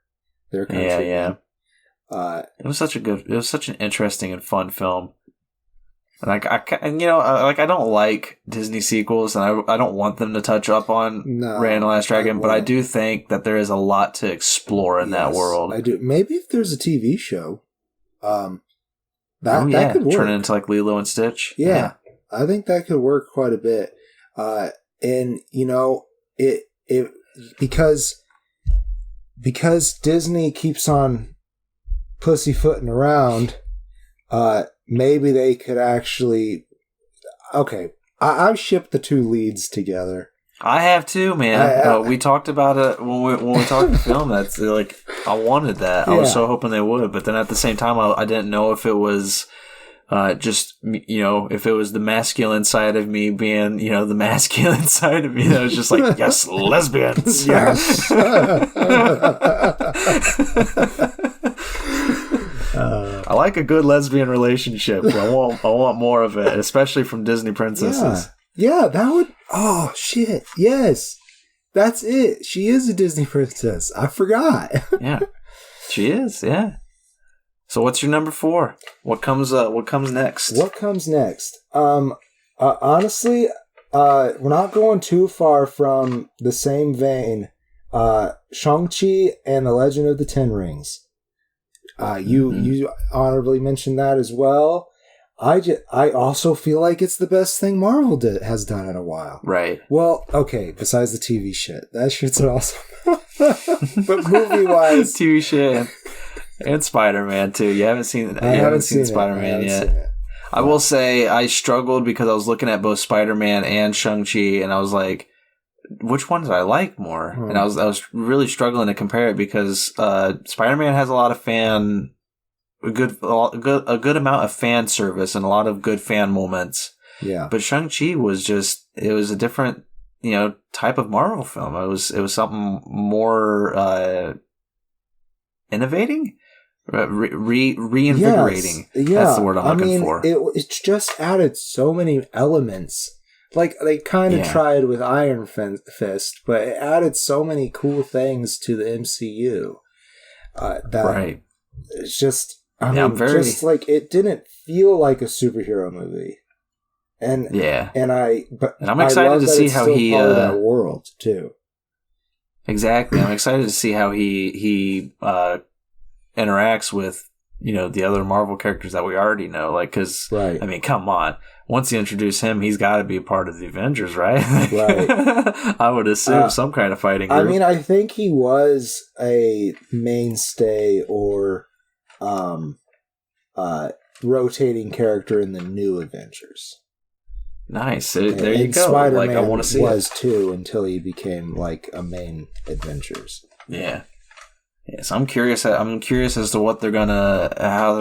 Speaker 2: country.
Speaker 1: Yeah. It was such an interesting and fun film. And I don't like Disney sequels, and I don't want them to touch up on Raya and the Last Dragon, but I do think that there is a lot to explore in that world.
Speaker 2: I do. Maybe if there's a TV show, that could work.
Speaker 1: Turn it into like Lilo and Stitch.
Speaker 2: Yeah. I think that could work quite a bit. And it because Disney keeps on pussyfooting around, maybe they could actually. Okay, I've shipped the two leads together.
Speaker 1: I have too, man. We talked about it when we talked the film. That's like I wanted that. I was so hoping they would, but then at the same time, I didn't know if it was just if it was the masculine side of me being the masculine side of me that was just like, yes, lesbians.
Speaker 2: Yes.
Speaker 1: I like a good lesbian relationship. I want more of it, especially from Disney princesses.
Speaker 2: Yeah, that would. Oh shit! Yes, that's it. She is a Disney princess. I forgot.
Speaker 1: Yeah, she is. Yeah. So what's your number 4? What comes next?
Speaker 2: What comes next? Honestly, we're not going too far from the same vein. Shang-Chi and the Legend of the Ten Rings. You honorably mentioned that as well. I also feel like it's the best thing Marvel has done in a while.
Speaker 1: Right.
Speaker 2: Well, okay, besides the TV shit. That shit's awesome. But movie-wise...
Speaker 1: TV shit. And Spider-Man, too. You haven't seen Spider-Man yet. I will say I struggled because I was looking at both Spider-Man and Shang-Chi, and I was like, which one did I like more? And I was really struggling to compare it because Spider-Man has a lot of a good amount of fan service and a lot of good fan moments.
Speaker 2: Yeah.
Speaker 1: But Shang-Chi was it was a different, type of Marvel film. It was something more innovating, reinvigorating.
Speaker 2: Yes.
Speaker 1: That's the word I'm looking for.
Speaker 2: It's just added so many elements. Like, they kind of tried with Iron Fist, but it added so many cool things to the MCU. That it's just... just like it didn't feel like a superhero movie, and I'm
Speaker 1: excited to see how he
Speaker 2: part of that world too.
Speaker 1: Exactly, I'm excited to see how he interacts with, the other Marvel characters that we already know. Like, because,
Speaker 2: right.
Speaker 1: I mean, come on. Once you introduce him, he's got to be a part of the Avengers, right?
Speaker 2: Right.
Speaker 1: I would assume some kind of fighting group.
Speaker 2: I mean, I think he was a mainstay or rotating character in the new Avengers.
Speaker 1: Nice. There you go.
Speaker 2: Spider-Man
Speaker 1: I want to see
Speaker 2: was too until he became a main Avengers.
Speaker 1: Yeah. Yes, I'm curious. I'm curious as to how they're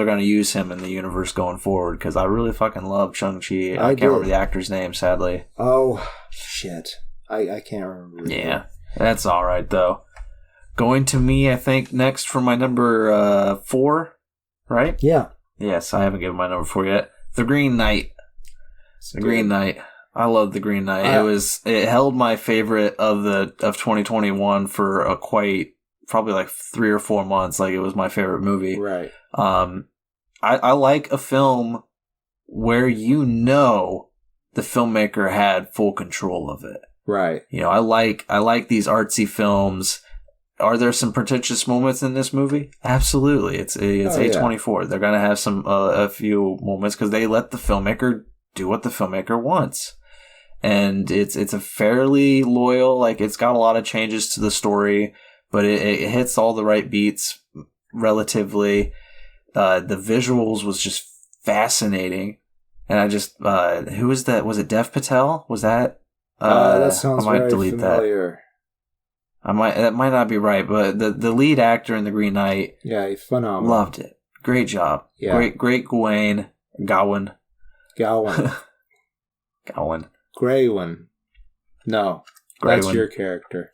Speaker 1: gonna use him in the universe going forward. Because I really fucking love Shang-Chi. I can't remember the actor's name, sadly.
Speaker 2: Oh shit, I can't remember.
Speaker 1: Yeah, that's all right though. Going to me, I think next for my number 4, right?
Speaker 2: Yeah.
Speaker 1: Yes, I haven't given my number 4 yet. The Green Knight. Green Knight. I love The Green Knight. It held my favorite of 2021 for probably 3 or 4 months. Like, it was my favorite movie.
Speaker 2: Right.
Speaker 1: I like a film where the filmmaker had full control of it.
Speaker 2: Right.
Speaker 1: I like these artsy films. Are there some pretentious moments in this movie? Absolutely. It's A24. Yeah. They're gonna have a few moments because they let the filmmaker do what the filmmaker wants. And it's a fairly loyal, it's got a lot of changes to the story, but it hits all the right beats relatively. The visuals was just fascinating. And I just, who was that? Was it Dev Patel? Was that?
Speaker 2: That sounds very familiar.
Speaker 1: That might not be right, but the lead actor in The Green Knight.
Speaker 2: Yeah, he's phenomenal.
Speaker 1: Loved it. Great job. Yeah. Great Gawain. Gowan. Graywin.
Speaker 2: No.
Speaker 1: That's
Speaker 2: your character.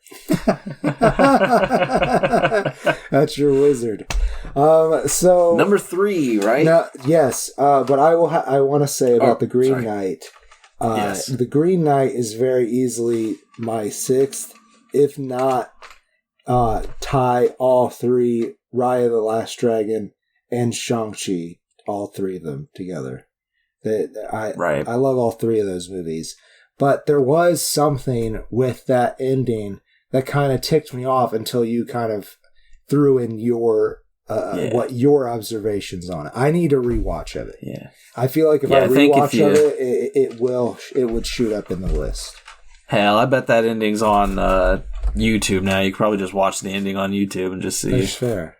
Speaker 2: That's your wizard. So
Speaker 1: number 3, right?
Speaker 2: Yes. But I want to say about the Green Knight.
Speaker 1: Yes.
Speaker 2: The Green Knight is very easily my 6th, if not tie all 3, Raya the Last Dragon and Shang-Chi, all 3 of them together. I love all 3 of those movies. But there was something with that ending that kind of ticked me off until you kind of threw in what your observations on it. I need a rewatch of it.
Speaker 1: Yeah,
Speaker 2: I feel like if I rewatch it would shoot up in the list.
Speaker 1: Hell, I bet that ending's on YouTube now. You could probably just watch the ending on YouTube and just see.
Speaker 2: That's fair.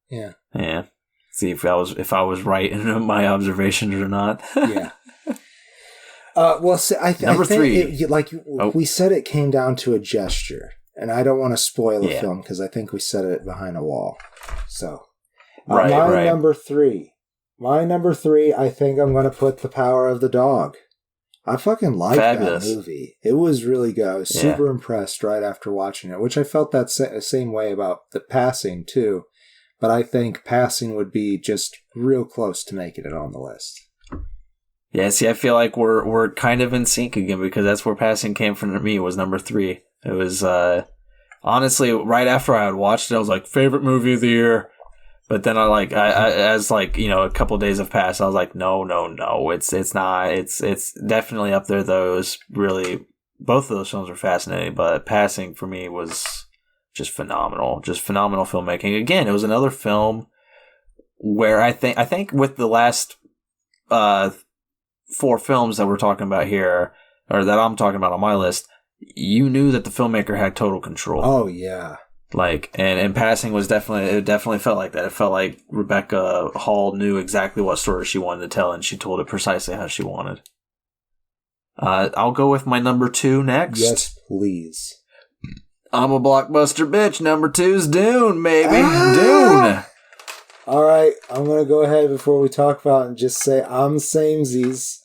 Speaker 2: Yeah.
Speaker 1: Yeah. See if I was right in my observations or not.
Speaker 2: Yeah. Well, I think
Speaker 1: 3.
Speaker 2: We said it came down to a gesture, and I don't want to spoil the film because I think we said it behind a wall. So, number 3. My number 3, I think I'm going to put The Power of the Dog. I fucking liked that movie. It was really good. I was super impressed right after watching it, which I felt that same way about The Passing too. But I think Passing would be just real close to making it on the list.
Speaker 1: Yeah, see, I feel like we're kind of in sync again because that's where Passing came from me, was number 3. It was, honestly, right after I had watched it, I was like, favorite movie of the year. But then as a couple of days have passed, I was like, no, it's not. It's definitely up there, though. It was really, both of those films were fascinating, but Passing for me was just phenomenal. Just phenomenal filmmaking. Again, it was another film where I think with the last 4 films that we're talking about here, or that I'm talking about on my list, you knew that the filmmaker had total control.
Speaker 2: Oh yeah.
Speaker 1: And Passing was definitely felt like that. It felt like Rebecca Hall knew exactly what story she wanted to tell, and she told it precisely how she wanted. I'll go with my number 2 next.
Speaker 2: Yes, please.
Speaker 1: I'm a blockbuster bitch. Number 2's Dune, baby. Dune.
Speaker 2: All right, I'm going to go ahead before we talk about it and just say I'm samesies.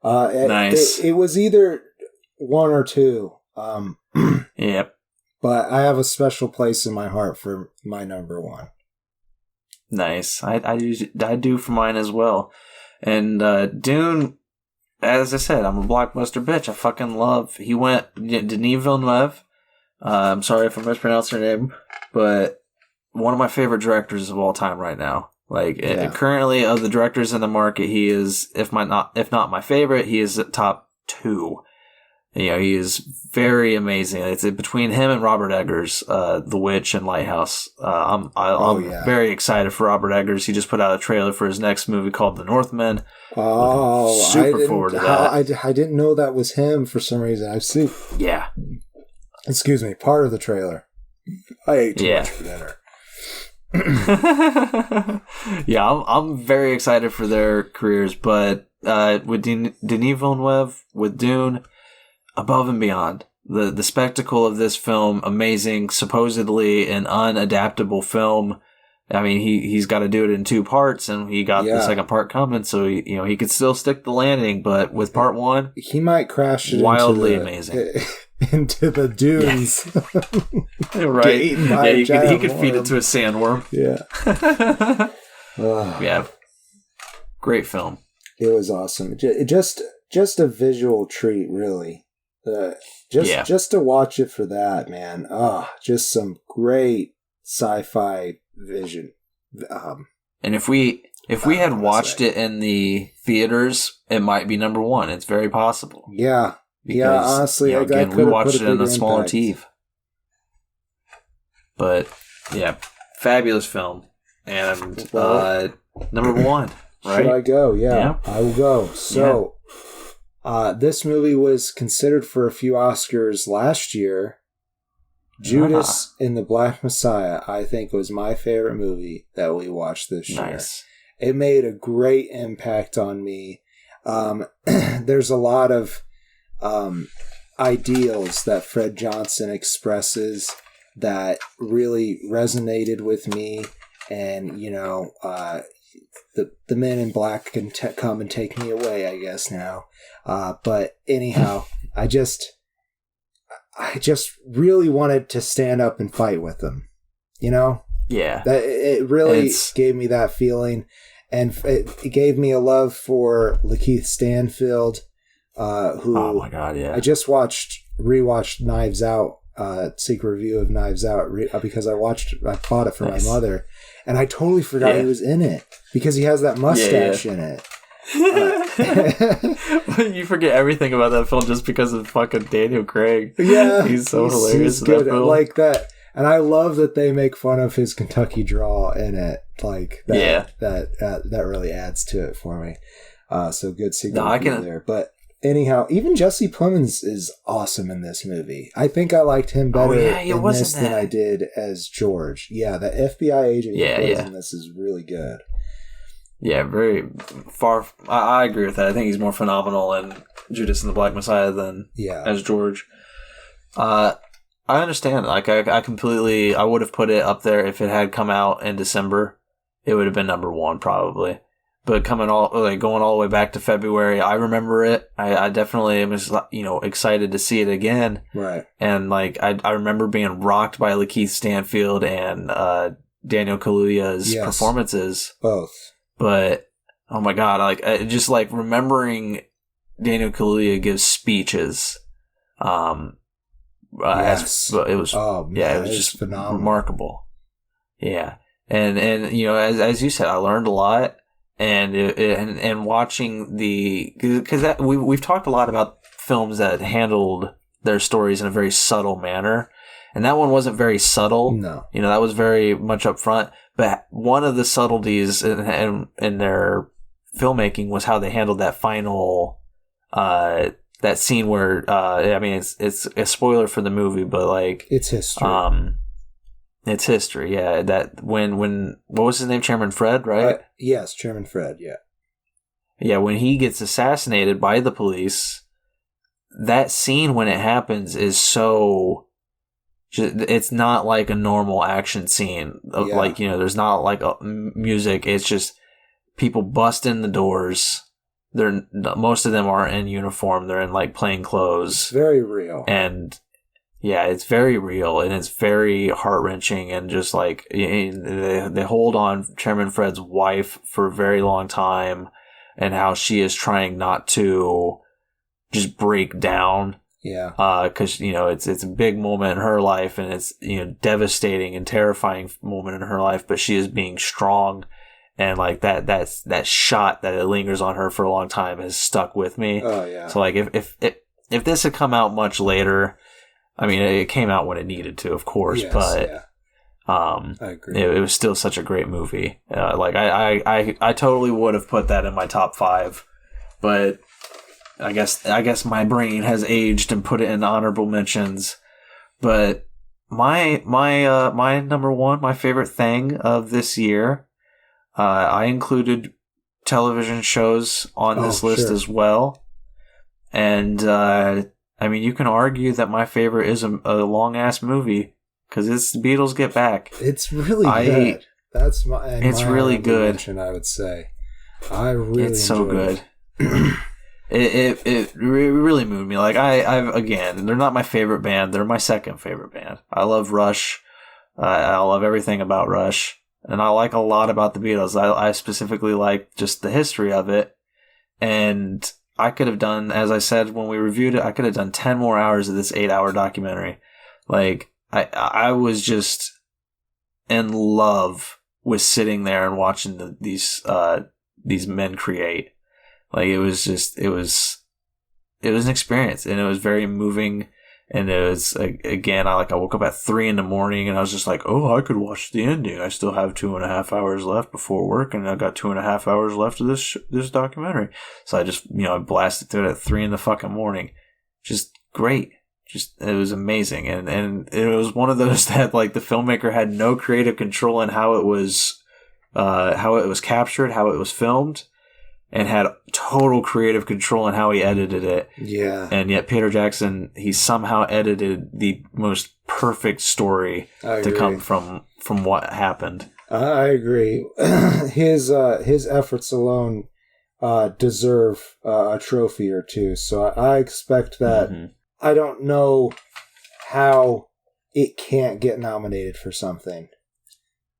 Speaker 1: Nice.
Speaker 2: It was either 1 or 2.
Speaker 1: Yep.
Speaker 2: But I have a special place in my heart for my number 1.
Speaker 1: Nice. I do for mine as well. And Dune, as I said, I'm a blockbuster bitch. I fucking love. Denis Villeneuve. I'm sorry if I mispronounced her name, but one of my favorite directors of all time right now. Currently of the directors in the market, he is, if not my favorite, he is at top 2. You know, he is very amazing. It's between him and Robert Eggers, The Witch and Lighthouse. I'm very excited for Robert Eggers. He just put out a trailer for his next movie called The Northman.
Speaker 2: Oh,
Speaker 1: super forward to that.
Speaker 2: I didn't know that was him for some reason. I've seen.
Speaker 1: Yeah.
Speaker 2: Excuse me. Part of the trailer. I ate too much for
Speaker 1: dinner. Yeah, I'm very excited for their careers, but with Denis Villeneuve, with Dune, above and beyond. The spectacle of this film, amazing, supposedly an unadaptable film. I mean, he's got to do it in 2 parts, and he got the second part coming, so he could still stick the landing, but with part 1,
Speaker 2: he might crash it
Speaker 1: wildly amazing.
Speaker 2: Into the dunes.
Speaker 1: Right. He could feed it to a sandworm.
Speaker 2: Yeah.
Speaker 1: Yeah. Great film.
Speaker 2: It was awesome. Just a visual treat, really. Just to watch it for that, man. Just some great sci-fi vision.
Speaker 1: And if we had watched it in the theaters, it might be number 1. It's very possible.
Speaker 2: Yeah. Because, honestly,
Speaker 1: again, we watched it in a smaller TV. But yeah, fabulous film, and number 1. Right?
Speaker 2: Should I go? Yeah, I will go. So, this movie was considered for a few Oscars last year. Judas and the Black Messiah, I think, was my favorite movie that we watched this year. It made a great impact on me. There's a lot of ideals that Fred Johnson expresses that really resonated with me, and the men in black can come and take me away, I guess now. But anyhow, I just really wanted to stand up and fight with them.
Speaker 1: Yeah,
Speaker 2: that it really gave me that feeling, and it gave me a love for Lakeith Stanfield. Who?
Speaker 1: Oh my God! Yeah,
Speaker 2: I just rewatched Knives Out, secret review of Knives Out because I bought it for my mother, and I totally forgot he was in it because he has that mustache in it.
Speaker 1: You forget everything about that film just because of fucking Daniel Craig.
Speaker 2: Yeah,
Speaker 1: he's hilarious. He's
Speaker 2: good
Speaker 1: in that film.
Speaker 2: Like that, and I love that they make fun of his Kentucky drawl in it. Like that, that really adds to it for me. So good secret review there, but. Anyhow, even Jesse Plemons is awesome in this movie. I think I liked him better in this than I did as George. Yeah, the FBI agent he plays in this is really good.
Speaker 1: Yeah, very far. I agree with that. I think he's more phenomenal in Judas and the Black Messiah than as George. I understand. Like, I completely. I would have put it up there if it had come out in December. It would have been number 1 probably. But going all the way back to February, I remember it. I definitely am just, excited to see it again.
Speaker 2: Right.
Speaker 1: And I remember being rocked by Lakeith Stanfield and Daniel Kaluuya's performances.
Speaker 2: Both.
Speaker 1: But oh my God, just remembering Daniel Kaluuya give speeches. It was it was just phenomenal. Remarkable. Yeah. And as you said, I learned a lot. And watching because we've talked a lot about films that handled their stories in a very subtle manner, and that one wasn't very subtle.
Speaker 2: No,
Speaker 1: that was very much up front. But one of the subtleties in their filmmaking was how they handled that final that scene where it's a spoiler for the movie, but
Speaker 2: it's history.
Speaker 1: It's history, yeah. That when what was his name? Chairman Fred, right?
Speaker 2: Yes, Chairman Fred, yeah.
Speaker 1: Yeah, when he gets assassinated by the police, that scene when it happens is so... It's not like a normal action scene. There's not music. It's just people bust in the doors. Most of them aren't in uniform. They're in plain clothes.
Speaker 2: It's very real.
Speaker 1: And... yeah, it's very real, and it's very heart-wrenching, and just they hold on Chairman Fred's wife for a very long time, and how she is trying not to just break down.
Speaker 2: Yeah.
Speaker 1: Because, it's a big moment in her life, and it's, devastating and terrifying moment in her life, but she is being strong, and that shot that it lingers on her for a long time has stuck with me.
Speaker 2: Oh, yeah.
Speaker 1: So, if this had come out much later, I mean, it came out when it needed to, of course,
Speaker 2: yes,
Speaker 1: but
Speaker 2: yeah. I agree.
Speaker 1: It was still such a great movie. Like I totally would have put that in my top 5, but I guess my brain has aged and put it in honorable mentions. But my number one, my favorite thing of this year, I included television shows on this list as well. And I mean, you can argue that my favorite is a long ass movie because it's The Beatles Get Back.
Speaker 2: It's really good. That's my
Speaker 1: really good.
Speaker 2: I would say I really
Speaker 1: it's so good. It really moved me. Like I've again, they're not my favorite band. They're my second favorite band. I love Rush. I love everything about Rush, and I like a lot about the Beatles. I specifically like just the history of it, and I could have done, as I said when we reviewed it, I could have done 10 more hours of this 8-hour documentary. Like I was just in love with sitting there and watching these men create. Like it was an experience, and it was very moving. And it was, again, I woke up at 3 a.m. and I was just like, oh, I could watch the ending. I still have 2.5 hours left before work, and I got 2.5 hours left of this documentary. So I just, I blasted through it at 3 a.m. Just great. It was amazing. And it was one of those that, like, the filmmaker had no creative control in how it was captured, how it was filmed, and had total creative control in how he edited it. Yeah. And yet Peter Jackson, he somehow edited the most perfect story to come from what happened.
Speaker 2: I agree. His efforts alone deserve a trophy or two. So I expect that. Mm-hmm. I don't know how it can't get nominated for something.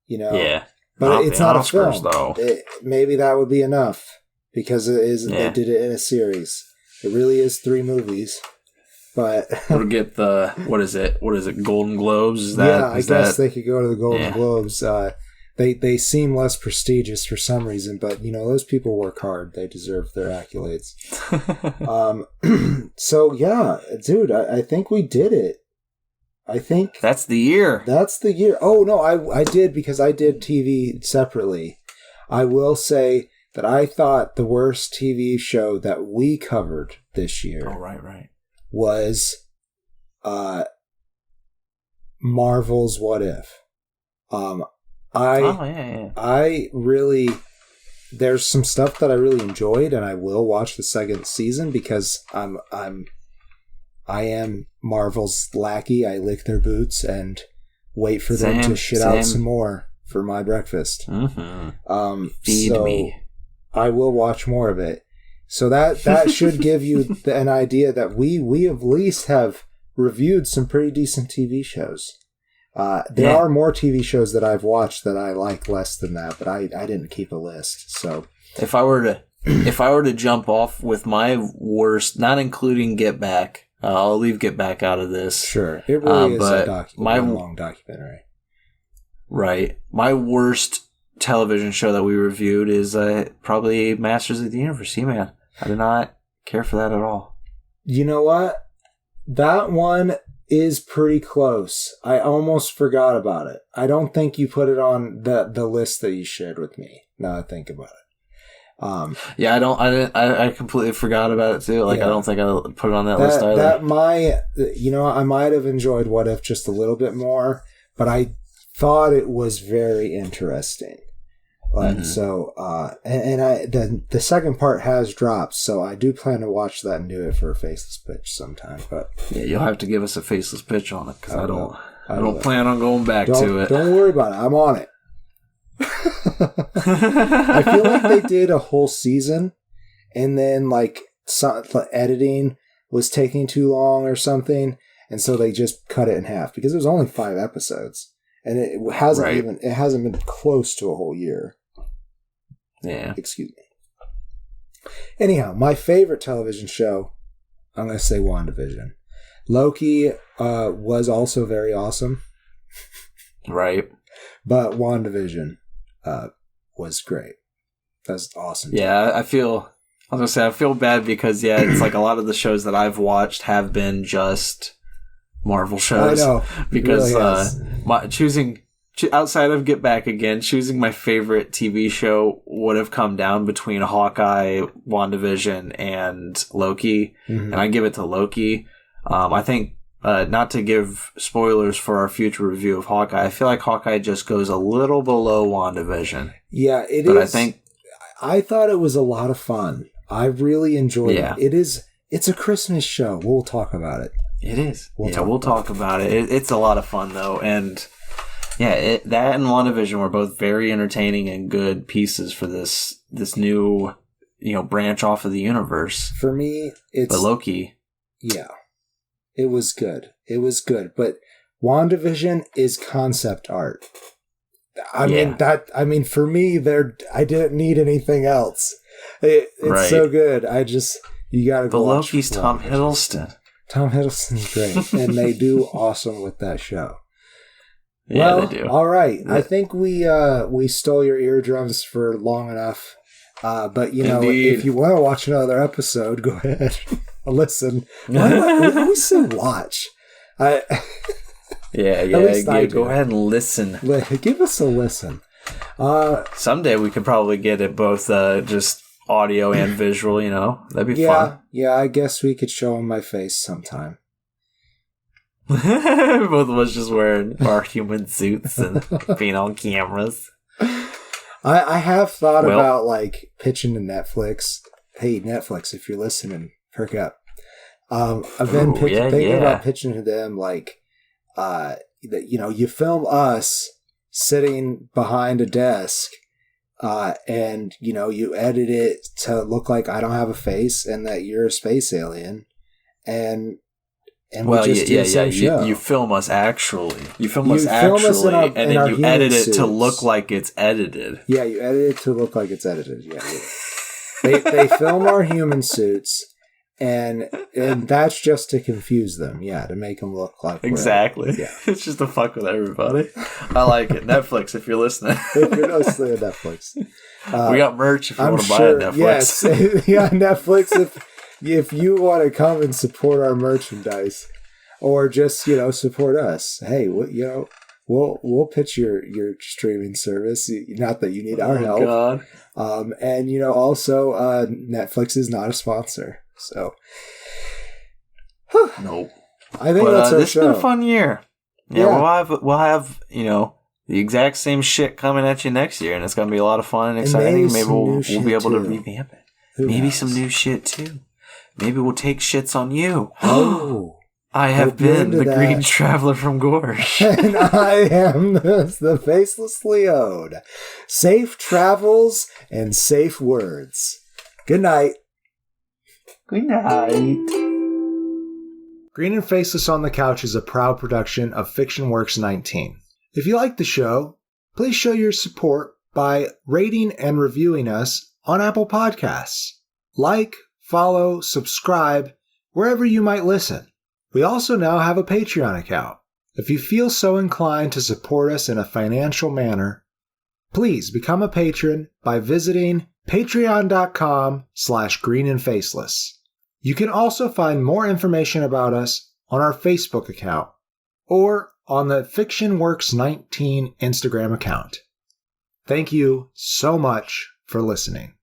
Speaker 1: Yeah.
Speaker 2: But it's not Oscars, a film. Though. Maybe that would be enough. Because it is, they did it in a series. It really is 3 movies, but
Speaker 1: we'll get what is it? Golden Globes?
Speaker 2: I guess they could go to the Golden Globes. They seem less prestigious for some reason, but those people work hard. They deserve their accolades. So yeah, dude, I think we did it. I think
Speaker 1: that's the year.
Speaker 2: That's the year. Oh no, I did because I did TV separately. I will say that I thought the worst TV show that we covered this year was Marvel's What If. I really, there's some stuff that I really enjoyed, and I will watch the second season because I am Marvel's lackey. I lick their boots and wait for them to shit out some more for my breakfast. Mm-hmm.
Speaker 1: Feed me.
Speaker 2: I will watch more of it. So that should give you an idea that we at least have reviewed some pretty decent TV shows. There are more TV shows that I've watched that I like less than that, but I didn't keep a list. So
Speaker 1: if I were to jump off with my worst, not including Get Back, I'll leave Get Back out of this.
Speaker 2: Sure, it really is a long documentary.
Speaker 1: Right, my worst television show that we reviewed is probably Masters of the Universe, He-Man. I did not care for that at all.
Speaker 2: You know what? That one is pretty close. I almost forgot about it. I don't think you put it on the list that you shared with me. Now I think about it.
Speaker 1: I completely forgot about it too. I don't think I put it on that list either.
Speaker 2: I might have enjoyed What If just a little bit more, but I thought it was very interesting. So, the second part has dropped, so I do plan to watch that and do it for a Faceless pitch sometime. But
Speaker 1: you'll have to give us a Faceless pitch on it because I don't plan on going back to it.
Speaker 2: Don't worry about it. I'm on it. I feel like they did a whole season, and then editing was taking too long or something, and so they just cut it in half because it was only 5 episodes, and it hasn't been close to a whole year.
Speaker 1: Yeah.
Speaker 2: Excuse me. Anyhow, my favorite television show, I'm going to say WandaVision. Loki was also very awesome.
Speaker 1: Right.
Speaker 2: But WandaVision was great. That's awesome.
Speaker 1: Yeah, I feel I was gonna say I feel bad because it's like a lot of the shows that I've watched have been just Marvel shows.
Speaker 2: I know
Speaker 1: because
Speaker 2: really
Speaker 1: choosing outside of Get Back Again, choosing my favorite TV show would have come down between Hawkeye, WandaVision, and Loki, and I give it to Loki. I think not to give spoilers for our future review of Hawkeye, I feel like Hawkeye just goes a little below WandaVision.
Speaker 2: Yeah, it
Speaker 1: but
Speaker 2: is. I thought it was a lot of fun. I really enjoyed it. It's a Christmas show. We'll talk about it.
Speaker 1: It is. We'll talk about it. It's a lot of fun though, and that and WandaVision were both very entertaining and good pieces for this new branch off of the universe.
Speaker 2: For me, it's
Speaker 1: Loki.
Speaker 2: Yeah, it was good. But WandaVision is concept art. I mean, for me, I didn't need anything else. It's so good. You gotta go.
Speaker 1: But Loki's Tom Hiddleston.
Speaker 2: Tom Hiddleston's great, and they do awesome with that show.
Speaker 1: Yeah, they do.
Speaker 2: All right. I think we stole your eardrums for long enough. But Indeed. If you want to watch another episode, go ahead. Listen. We say watch.
Speaker 1: Go ahead and listen.
Speaker 2: Give us a listen.
Speaker 1: Someday we could probably get it both just audio and visual, That'd be fun.
Speaker 2: Yeah, I guess we could show them my face sometime.
Speaker 1: Both of us just wearing our human suits and being on cameras.
Speaker 2: I have thought about pitching to Netflix. Hey, Netflix, if you're listening, perk up. I've been thinking about pitching to them that you film us sitting behind a desk, and you edit it to look like I don't have a face and that you're a space alien, and
Speaker 1: you film us actually. And then you edit it to look like it's edited.
Speaker 2: Yeah, you edit it to look like it's edited. Yeah. They film our human suits, and that's just to confuse them. Yeah, to make them look like
Speaker 1: exactly. It's just to fuck with everybody. I like it. Netflix, if you're listening.
Speaker 2: If you're listening to Netflix,
Speaker 1: we got merch if you want to buy it. Netflix.
Speaker 2: Yes, yeah, Netflix. If you want to come and support our merchandise, or just support us, hey, we'll pitch your streaming service. Not that you need our help.
Speaker 1: God.
Speaker 2: And also Netflix is not a sponsor, so
Speaker 1: nope.
Speaker 2: I think that's our
Speaker 1: this
Speaker 2: show.
Speaker 1: has been a fun year. Yeah, we'll have the exact same shit coming at you next year, and it's gonna be a lot of fun and exciting. Maybe we'll be able to revamp it. Maybe some new shit too. Maybe we'll take shits on you.
Speaker 2: Oh.
Speaker 1: I have been the Green Traveler from Gorge.
Speaker 2: And I am the Faceless Leode. Safe travels and safe words. Good night.
Speaker 1: Good night.
Speaker 2: Green and Faceless on the Couch is a proud production of Fiction Works 19. If you like the show, please show your support by rating and reviewing us on Apple Podcasts. Like, follow, subscribe, wherever you might listen. We also now have a Patreon account. If you feel so inclined to support us in a financial manner, please become a patron by visiting patreon.com/greenandfaceless. You can also find more information about us on our Facebook account or on the FictionWorks19 Instagram account. Thank you so much for listening.